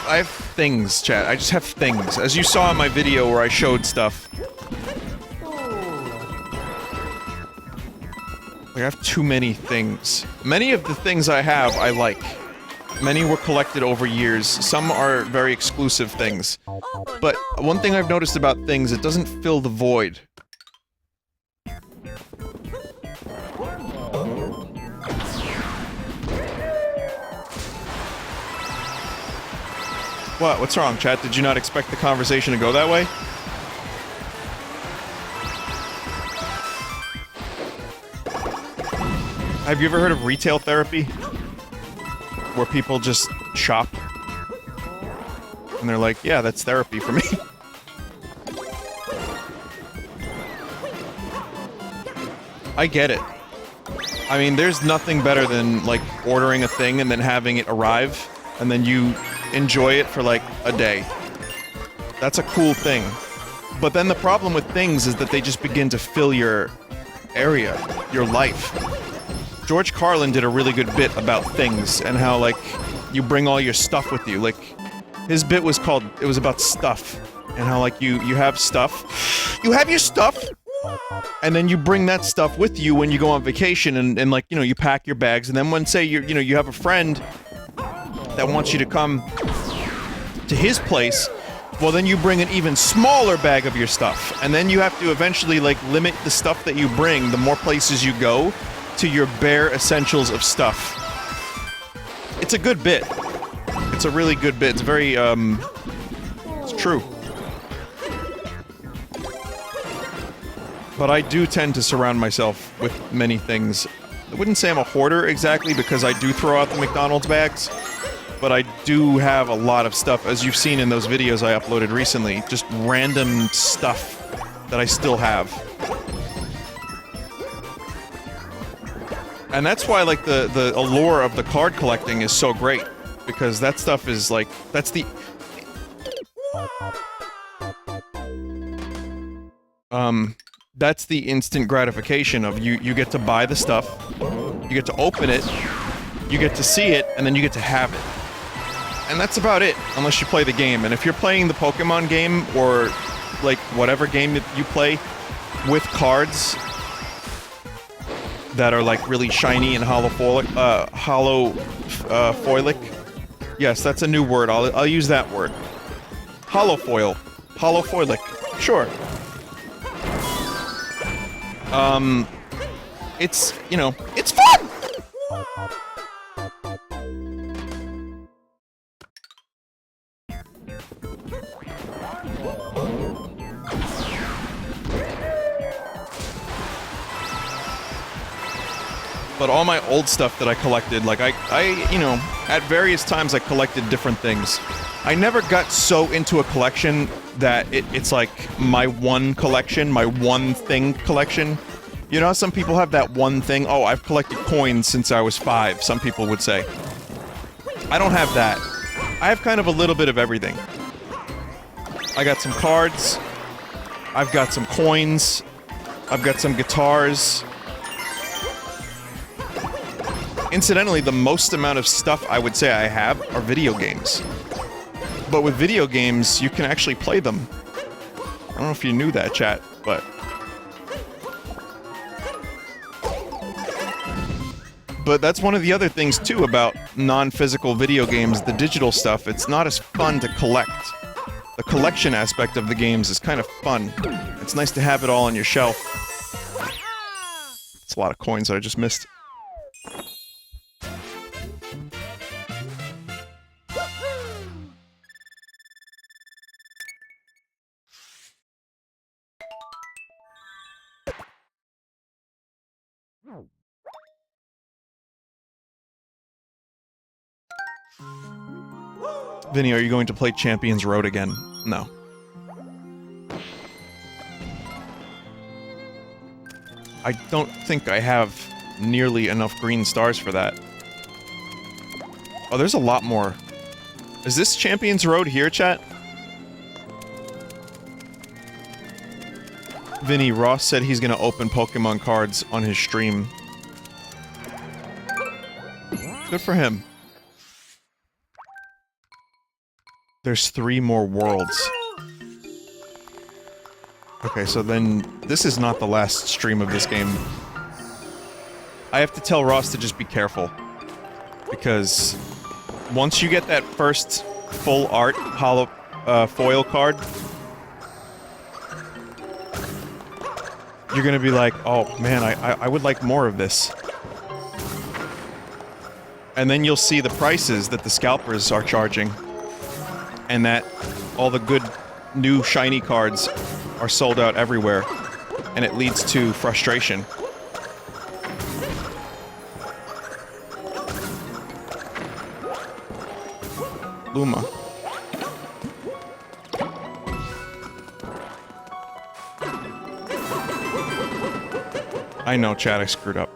I have things, chat. I just have things. As you saw in my video where I showed stuff. Like, I have too many things. Many of the things I have, I like. Many were collected over years. Some are very exclusive things. But one thing I've noticed about things, it doesn't fill the void. What? What's wrong, chat? Did you not expect the conversation to go that way? Have you ever heard of retail therapy? Where people just shop? And they're like, yeah, that's therapy for me. I get it. I mean, there's nothing better than, like, ordering a thing and then having it arrive, and then you enjoy it for, like, a day. That's a cool thing. But then the problem with things is that they just begin to fill your area, your life. George Carlin did a really good bit about things and how, like, you bring all your stuff with you. Like, his bit was called, it was about stuff. And how, like, you have stuff. You have your stuff! And then you bring that stuff with you when you go on vacation and like, you know, you pack your bags. And then when, say, you have a friend that wants you to come to his place, well, then you bring an even smaller bag of your stuff. And then you have to eventually, like, limit the stuff that you bring the more places you go to your bare essentials of stuff. It's a good bit. It's a really good bit. It's very, it's true. But I do tend to surround myself with many things. I wouldn't say I'm a hoarder exactly, because I do throw out the McDonald's bags. But I do have a lot of stuff, as you've seen in those videos I uploaded recently. Just random stuff that I still have. And that's why, like, the allure of the card collecting is so great. Because that stuff is, like, that's the... That's the instant gratification of you get to buy the stuff, you get to open it, you get to see it, and then you get to have it. And that's about it, unless you play the game. And if you're playing the Pokemon game, or, like, whatever game that you play with cards that are, like, really shiny and holofoilic, yes, that's a new word, I'll use that word. Holofoil. Holofoilic. Sure. It's, you know, it's fun! But all my old stuff that I collected, like, I, you know, at various times I collected different things. I never got so into a collection that it's like my one collection, my one thing collection. You know how some people have that one thing? Oh, I've collected coins since I was 5, some people would say. I don't have that. I have kind of a little bit of everything. I got some cards. I've got some coins. I've got some guitars. Incidentally, the most amount of stuff I would say I have are video games. But with video games, you can actually play them. I don't know if you knew that, chat, but... But that's one of the other things, too, about non-physical video games, the digital stuff. It's not as fun to collect. The collection aspect of the games is kind of fun. It's nice to have it all on your shelf. It's a lot of coins that I just missed. Vinny, are you going to play Champions Road again? No. I don't think I have nearly enough green stars for that. Oh, there's a lot more. Is this Champions Road here, chat? Vinny, Ross said he's gonna open Pokemon cards on his stream. Good for him. There's 3 more worlds. Okay, so then this is not the last stream of this game. I have to tell Ross to just be careful. Because once you get that first full art hollow foil card, you're gonna be like, oh man, I would like more of this. And then you'll see the prices that the scalpers are charging. And that all the good new shiny cards are sold out everywhere. And it leads to frustration. Luma. I know, Chad, I screwed up.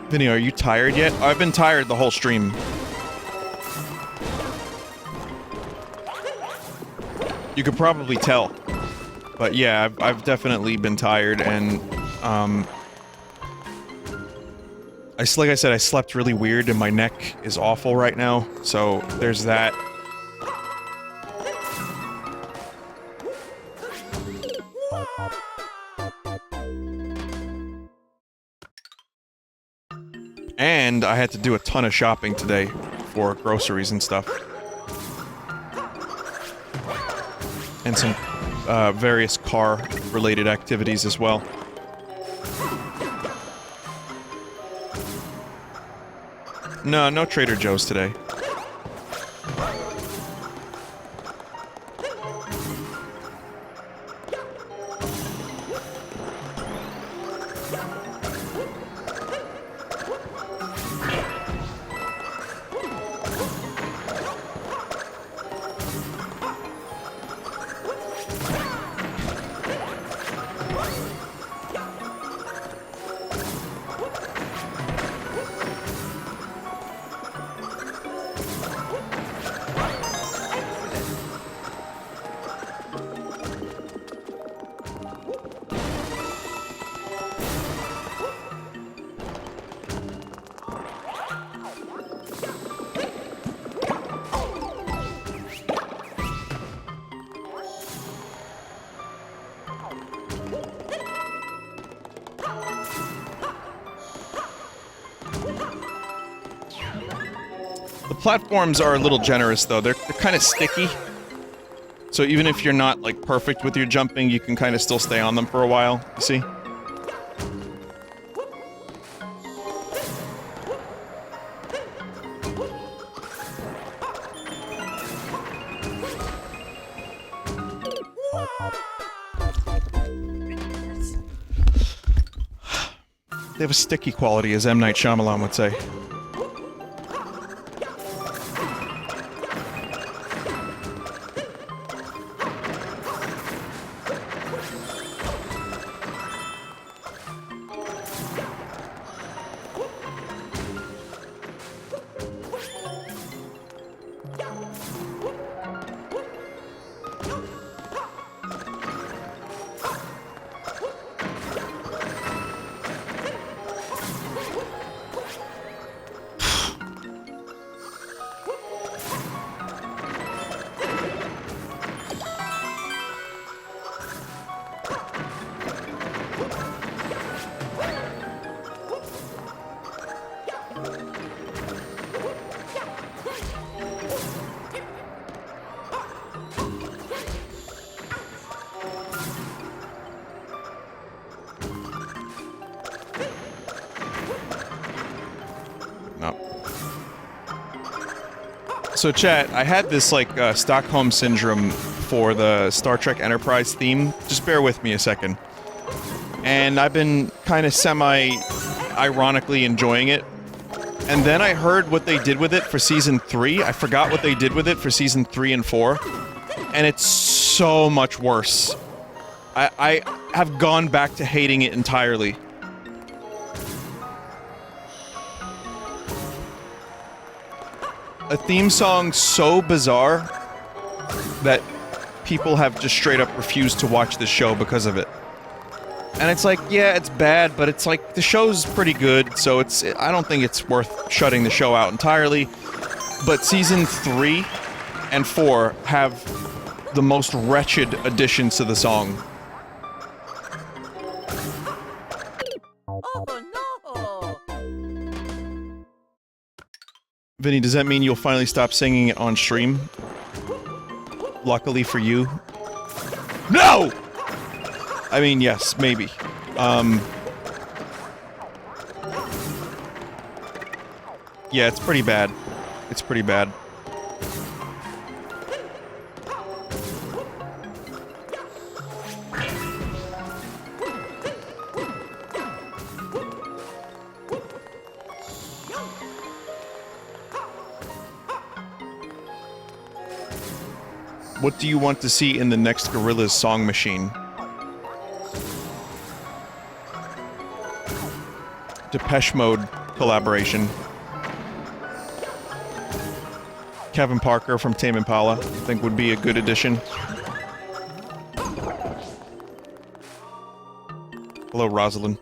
Vinny, are you tired yet? I've been tired the whole stream. You could probably tell. But yeah, I've definitely been tired, and, like I said, I slept really weird, and my neck is awful right now, so there's that. And I had to do a ton of shopping today for groceries and stuff. And some various car-related activities as well. No Trader Joe's today. Platforms are a little generous, though. They're kind of sticky. So even if you're not, like, perfect with your jumping, you can kind of still stay on them for a while, you see? They have a sticky quality, as M. Night Shyamalan would say. So chat, I had this like Stockholm Syndrome for the Star Trek Enterprise theme. Just bear with me a second. And I've been kind of semi-ironically enjoying it. And then I heard what they did with it for Season 3. I forgot what they did with it for Season 3 and 4. And it's so much worse. I have gone back to hating it entirely. A theme song so bizarre that people have just straight up refused to watch this show because of it. And And it's like, yeah, it's bad, but it's like, the show's pretty good, so I don't think it's worth shutting the show out entirely. But season 3 and 4 have the most wretched additions to the song. Oh no! Vinny, does that mean you'll finally stop singing it on stream? Luckily for you. No! I mean, yes, maybe. Yeah, it's pretty bad. It's pretty bad. What do you want to see in the next Gorillaz song machine? Depeche Mode collaboration. Kevin Parker from Tame Impala, I think would be a good addition. Hello, Rosalind.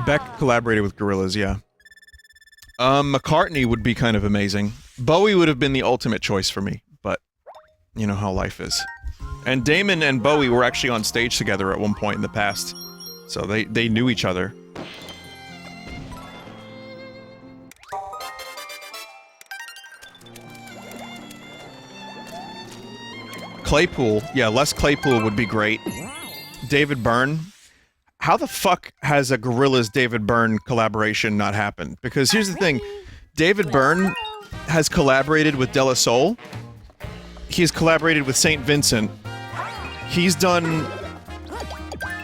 Beck collaborated with Gorillaz, yeah. McCartney would be kind of amazing. Bowie would have been the ultimate choice for me, but you know how life is. And Damon and Bowie were actually on stage together at one point in the past, so they knew each other. Claypool, yeah, Les Claypool would be great. David Byrne. How the fuck has a Gorillaz David Byrne collaboration not happened? Because here's the thing, David Byrne has collaborated with De La Soul. He's collaborated with St. Vincent. He's done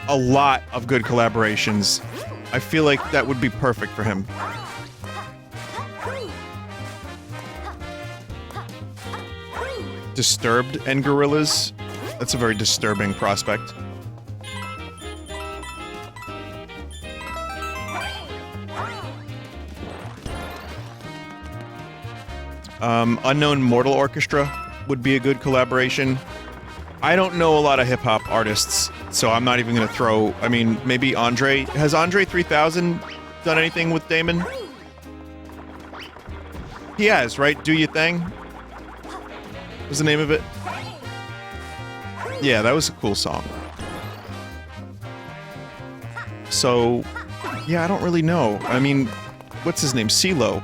a lot of good collaborations. I feel like that would be perfect for him. Disturbed and Gorillaz? That's a very disturbing prospect. Unknown Mortal Orchestra would be a good collaboration. I don't know a lot of hip-hop artists, so I'm not even gonna throw... I mean, maybe Andre... Has Andre 3000 done anything with Damon? He has, right? Do You Thing? What's the name of it? Yeah, that was a cool song. So... yeah, I don't really know. I mean, what's his name? CeeLo,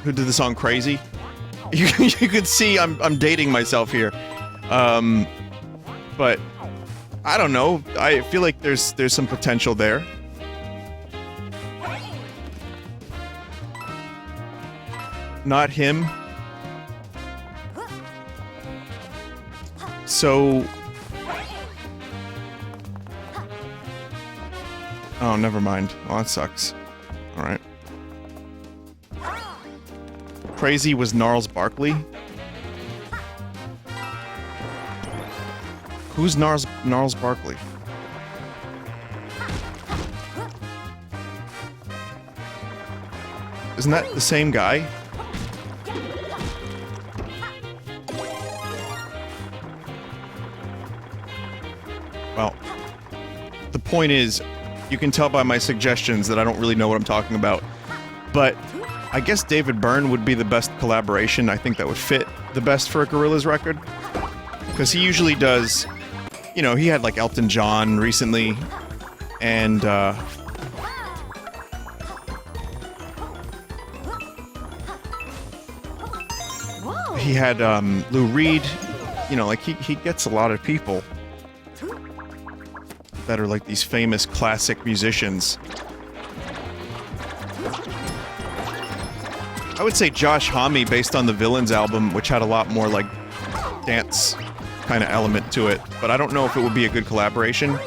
who did the song Crazy? You could see I'm dating myself here. But I don't know. I feel like there's some potential there. Not him. So... oh, never mind. Well, that sucks. Alright. Crazy was Gnarls Barkley? Who's Gnarls Barkley? Isn't that the same guy? Well, the point is, you can tell by my suggestions that I don't really know what I'm talking about. But I guess David Byrne would be the best collaboration. I think that would fit the best for a Gorillaz record. Because he usually does... you know, he had like Elton John recently, and he had Lou Reed. You know, like he gets a lot of people that are like these famous classic musicians. I would say Josh Homme, based on the Villains album, which had a lot more like dance kind of element to it, but I don't know if it would be a good collaboration.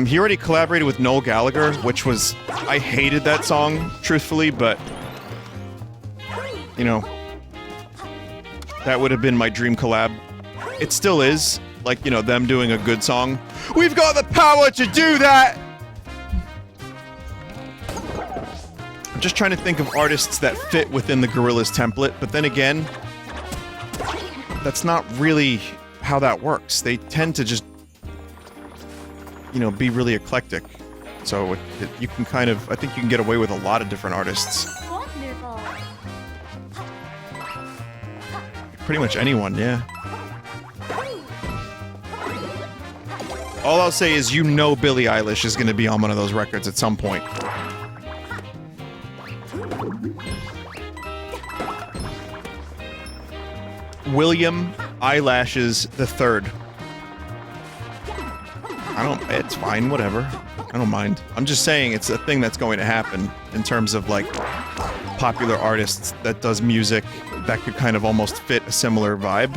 He already collaborated with Noel Gallagher, which was... I hated that song, truthfully, but... you know... that would have been my dream collab. it still is, like, you know, them doing a good song. We've got the power to do that! I'm just trying to think of artists that fit within the Gorillaz template, but then again, that's not really how that works. They tend to just, you know, be really eclectic. So you can kind of, I think you can get away with a lot of different artists. Wonderful. Pretty much anyone, yeah. All I'll say is, you know, Billie Eilish is going to be on one of those records at some point. William Eyelashes the Third. It's fine, whatever. I don't mind. I'm just saying it's a thing that's going to happen in terms of, like, popular artists that does music that could kind of almost fit a similar vibe.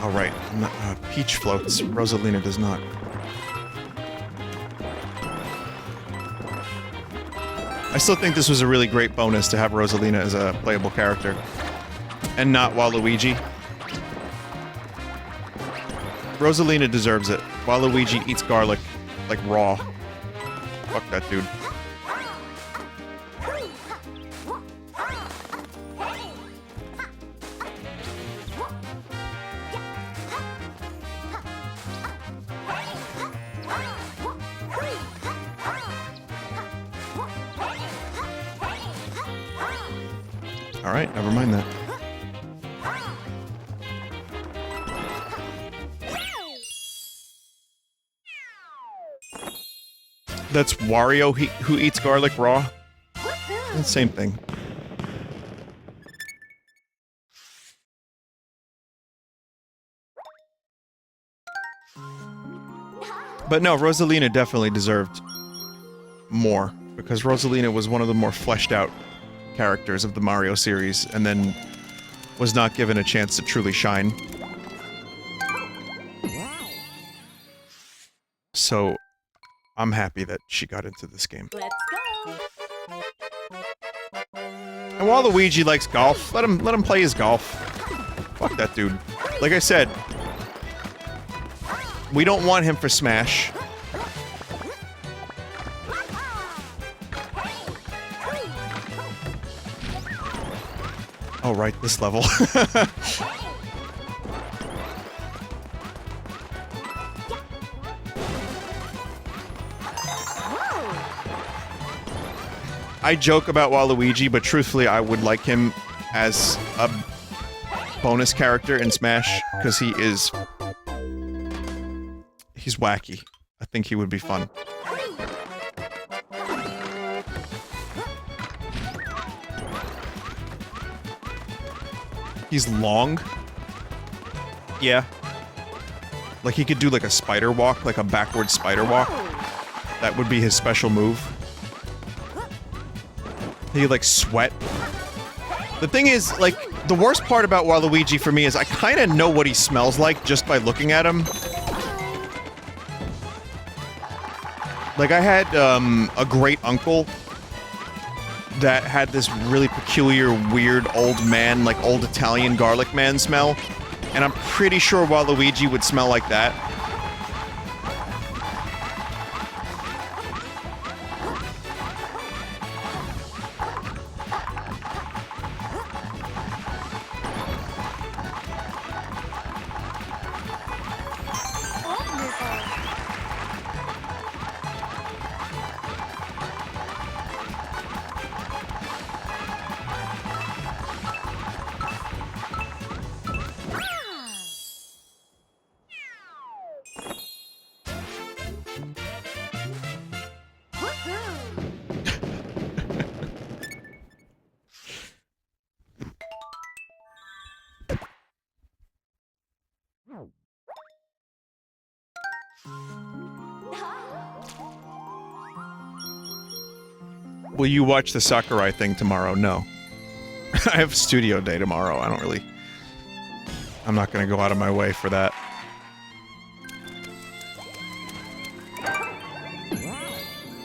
All right, Peach floats. Rosalina does not. I still think this was a really great bonus to have Rosalina as a playable character. And not Waluigi. Rosalina deserves it. Waluigi eats garlic, like, raw. Fuck that dude. Alright, never mind that. That's Wario who eats garlic raw? It's the same thing. But no, Rosalina definitely deserved more, because Rosalina was one of the more fleshed out characters of the Mario series, and then was not given a chance to truly shine. So, I'm happy that she got into this game. Let's go. And while Luigi likes golf, let him play his golf. Fuck that dude. Like I said, we don't want him for Smash. Oh, right, this level. I joke about Waluigi, but truthfully, I would like him as a bonus character in Smash, because he's wacky. I think he would be fun. He's long. Yeah. Like, he could do, like, a spider walk, like a backward spider walk. That would be his special move. He, like, sweat. The thing is, like, the worst part about Waluigi for me is I kind of know what he smells like just by looking at him. Like, I had, a great uncle that had this really peculiar, weird old man, like old Italian garlic man smell. And I'm pretty sure Waluigi would smell like that. Will you watch the Sakurai thing tomorrow? No. I have studio day tomorrow. I'm not gonna go out of my way for that.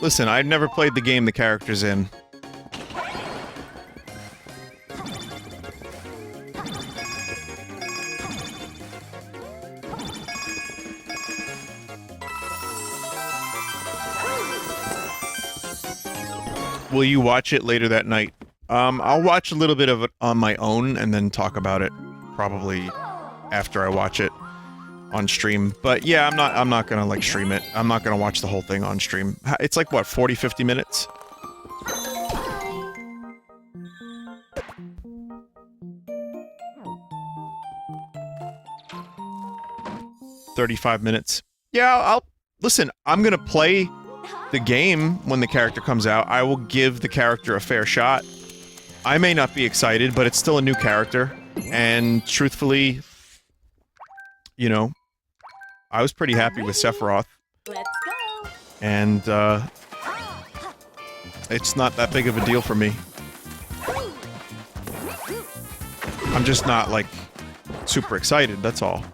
Listen, I've never played the game the character's in. Will you watch it later that night? I'll watch a little bit of it on my own and then talk about it probably after I watch it on stream. But yeah, I'm not gonna like stream it. I'm not gonna watch the whole thing on stream. It's like what, 40-50 minutes? 35 minutes. Yeah, I'll listen, I'm gonna play the game when the character comes out. I will give the character a fair shot. I may not be excited, but it's still a new character. And truthfully, you know, I was pretty happy with Sephiroth. Let's go. And, it's not that big of a deal for me. I'm just not, like, super excited, that's all.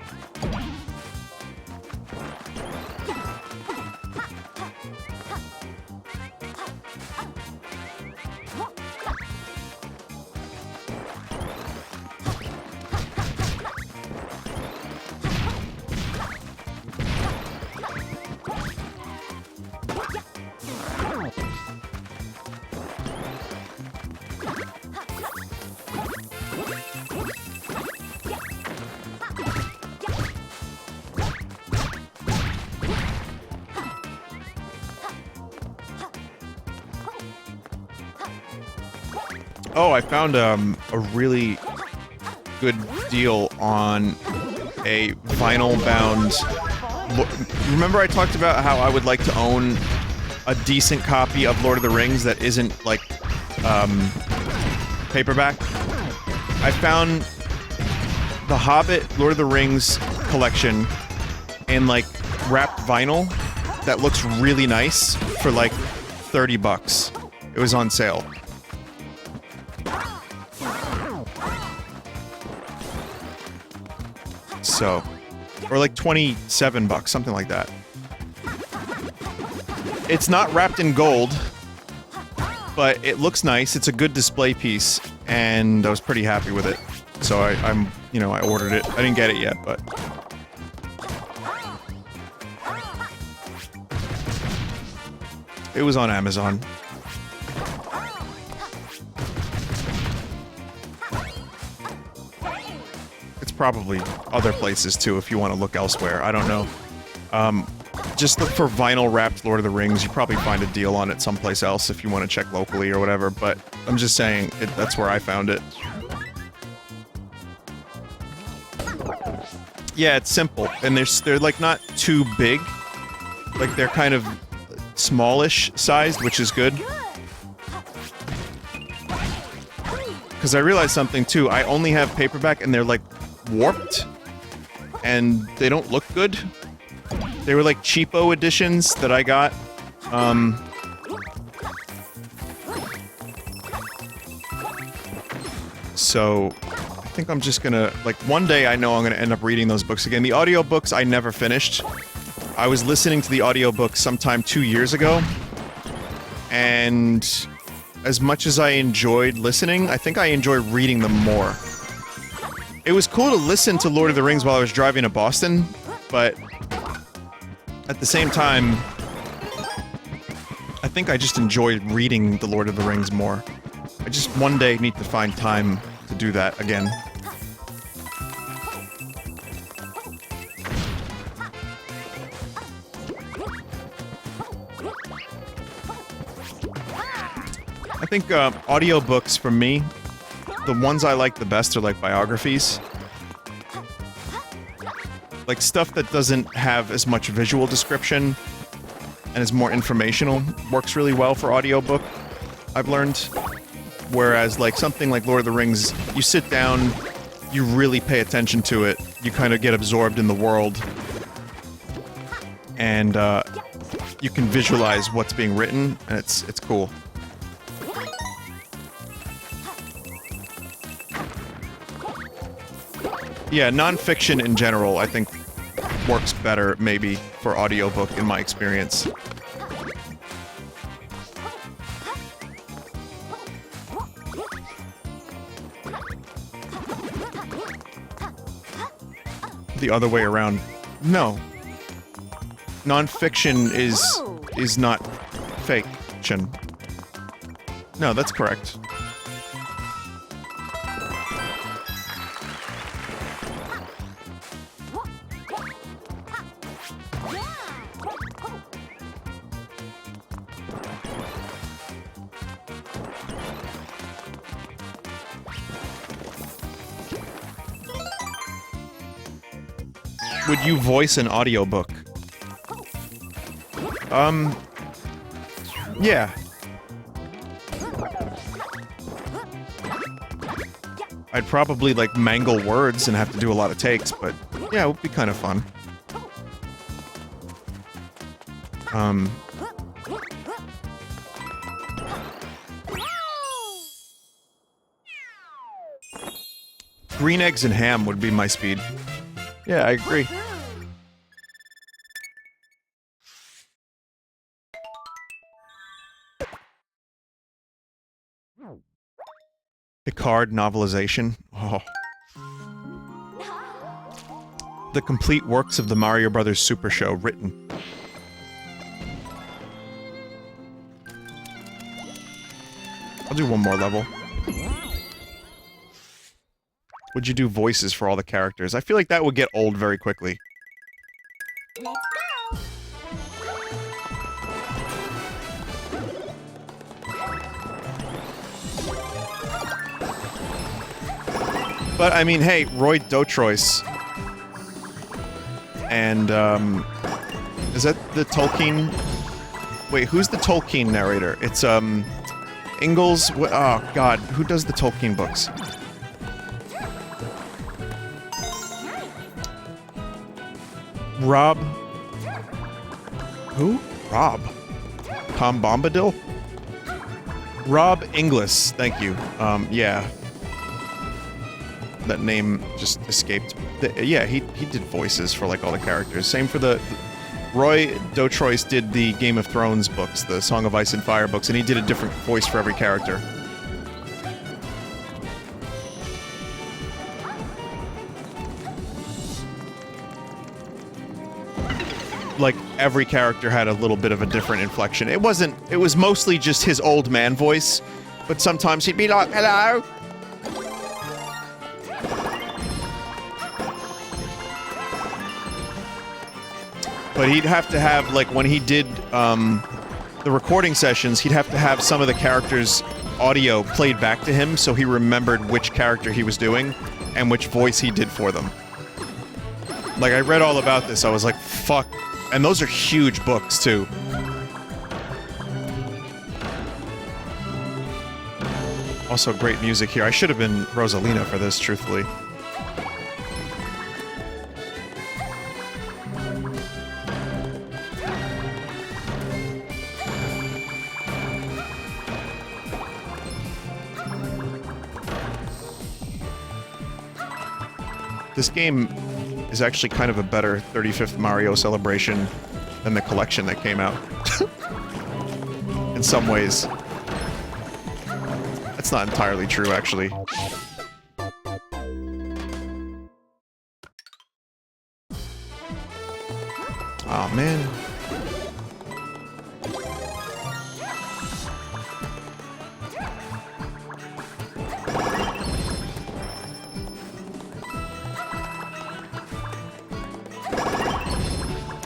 Oh, I found a really good deal on a vinyl-bound... Remember I talked about how I would like to own a decent copy of Lord of the Rings that isn't, like, paperback? I found the Hobbit Lord of the Rings collection in, like, wrapped vinyl that looks really nice for, like, 30 bucks. It was on sale. So, or like 27 bucks, something like that. It's not wrapped in gold, but it looks nice. It's a good display piece, and I was pretty happy with it. So I'm, you know, I ordered it. I didn't get it yet, but... it was on Amazon. Probably other places too if you want to look elsewhere. I don't know. Just look for vinyl wrapped Lord of the Rings. You probably find a deal on it someplace else if you want to check locally or whatever, but I'm just saying that's where I found it. Yeah, it's simple, and they're like not too big. Like they're kind of smallish sized, which is good. Because I realized something too. I only have paperback and they're like warped, and they don't look good. They were like cheapo editions that I got. So I think I'm just gonna, like, one day I know I'm gonna end up reading those books again. The audiobooks I never finished. I was listening to the audiobooks sometime 2 years ago, and as much as I enjoyed listening, I think I enjoy reading them more. It was cool to listen to Lord of the Rings while I was driving to Boston, but at the same time, I think I just enjoyed reading the Lord of the Rings more. I just one day need to find time to do that again. I think audiobooks for me, the ones I like the best are like biographies. Like stuff that doesn't have as much visual description and is more informational works really well for audiobook, I've learned. Whereas like something like Lord of the Rings, you sit down, you really pay attention to it, you kind of get absorbed in the world, and you can visualize what's being written, and it's cool. Yeah, non-fiction in general, I think, works better, maybe, for audiobook, in my experience. the other way around. No. Non-fiction is not fiction. No, that's correct. Would you voice an audiobook? Yeah. I'd probably, like, mangle words and have to do a lot of takes, but yeah, it would be kind of fun. Green eggs and ham would be my speed. Yeah, I agree. The card novelization. Oh. The complete works of the Mario Brothers Super Show written. I'll do one more level. Would you do voices for all the characters? I feel like that would get old very quickly. Let's go. But, I mean, hey, Roy Dotrois. And, is that the Tolkien? Wait, who's the Tolkien narrator? It's, Ingalls? Oh, God, who does the Tolkien books? Rob? Who? Rob. Tom Bombadil? Rob Inglis, thank you. Yeah. That name just escaped. Yeah, he did voices for, like, all the characters. Same for the... Roy Dotrois did the Game of Thrones books, the Song of Ice and Fire books, and he did a different voice for every character. Like, every character had a little bit of a different inflection. It was mostly just his old man voice, but sometimes he'd be like, hello? But he'd have to have, like, when he did, the recording sessions, he'd have to have some of the characters' audio played back to him so he remembered which character he was doing and which voice he did for them. Like, I read all about this, I was like, fuck. And those are huge books, too. Also, great music here. I should have been Rosalina for this, truthfully. This game is actually kind of a better 35th Mario celebration than the collection that came out. In some ways. That's not entirely true, actually. Aw, man.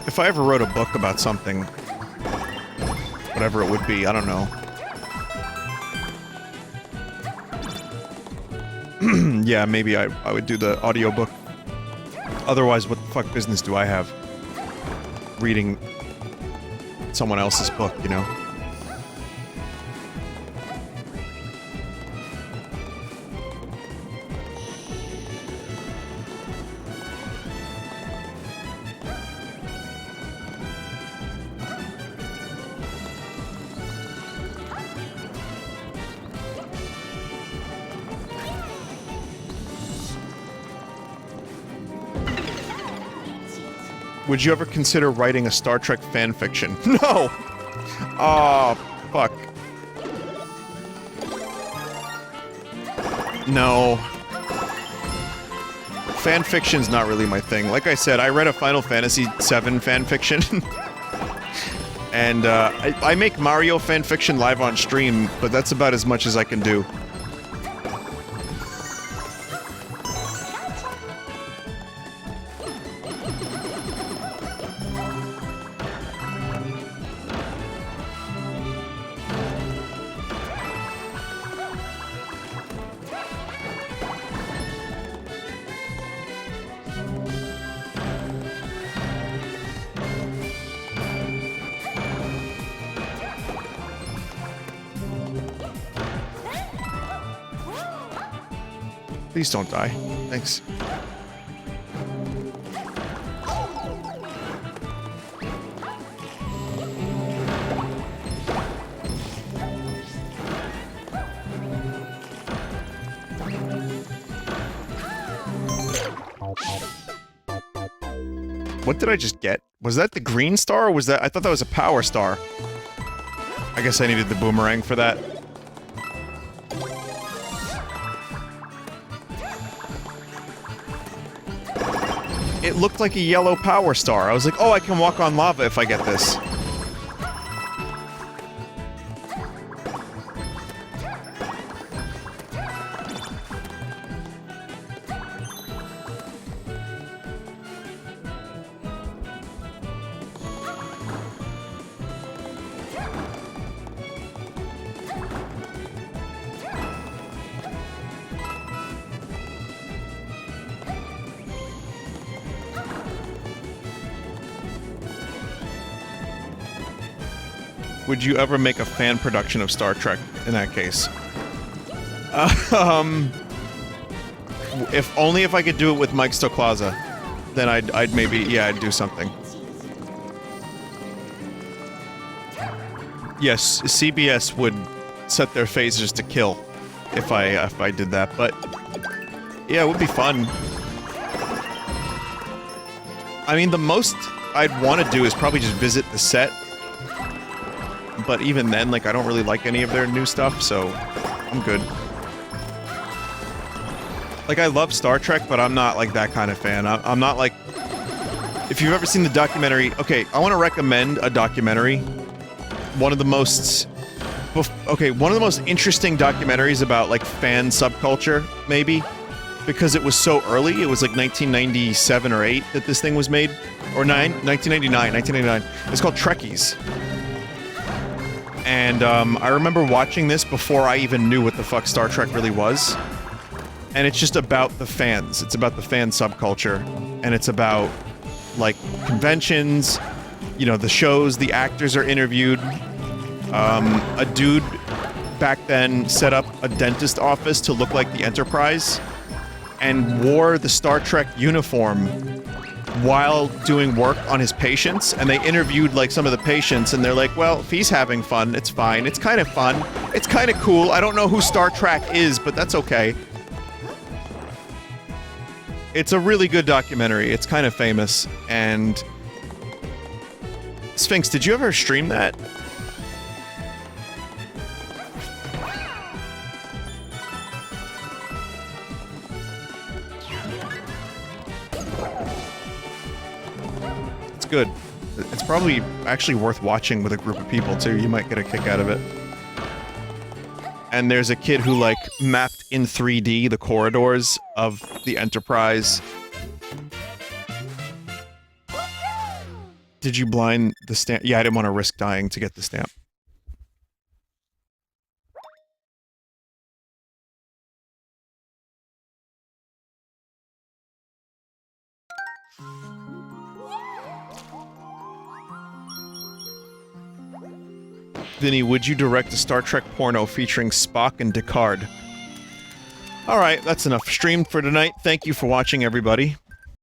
If I ever wrote a book about something, whatever it would be, I don't know. Yeah, maybe I would do the audiobook. Otherwise, what the fuck business do I have reading someone else's book, you know? Would you ever consider writing a Star Trek fan fiction? No! Oh, fuck. No. fan fiction's not really my thing. Like I said, I read a Final Fantasy VII fan fiction. And, I make Mario fan fiction live on stream, but that's about as much as I can do. Please don't die. Thanks. What did I just get? Was that the green star, or was that— I thought that was a power star. I guess I needed the boomerang for that. It looked like a yellow power star. I was like, oh, I can walk on lava if I get this. Would you ever make a fan production of Star Trek in that case? If only if I could do it with Mike Stoklaza, then I'd maybe, yeah, I'd do something. Yes, CBS would set their phasers to kill if I did that, but yeah, it would be fun. I mean, the most I'd want to do is probably just visit the set. But even then, like, I don't really like any of their new stuff, so I'm good. Like, I love Star Trek, but I'm not, like, that kind of fan. I'm not, like... If you've ever seen the documentary... Okay, I want to recommend a documentary. One of the most... Okay, one of the most interesting documentaries about, like, fan subculture, maybe. Because it was so early. It was, like, 1997 or 8 that this thing was made. Or 1999. It's called Trekkies. And, I remember watching this before I even knew what the fuck Star Trek really was. And it's just about the fans. It's about the fan subculture. And it's about, like, conventions, you know, the shows, the actors are interviewed. A dude back then set up a dentist office to look like the Enterprise and wore the Star Trek uniform while doing work on his patients, and they interviewed, like, some of the patients, and they're like, well, if he's having fun, it's fine. It's kind of fun. It's kind of cool. I don't know who Star Trek is, but that's okay. It's a really good documentary. It's kind of famous, and... Sphinx, did you ever stream that? Good. It's probably actually worth watching with a group of people too. You might get a kick out of it. And there's a kid who, like, mapped in 3D the corridors of the Enterprise. Did you blind the stamp? Yeah, I didn't want to risk dying to get the stamp. Vinny, would you direct a Star Trek porno featuring Spock and Descartes? Alright, that's enough streamed for tonight. Thank you for watching, everybody.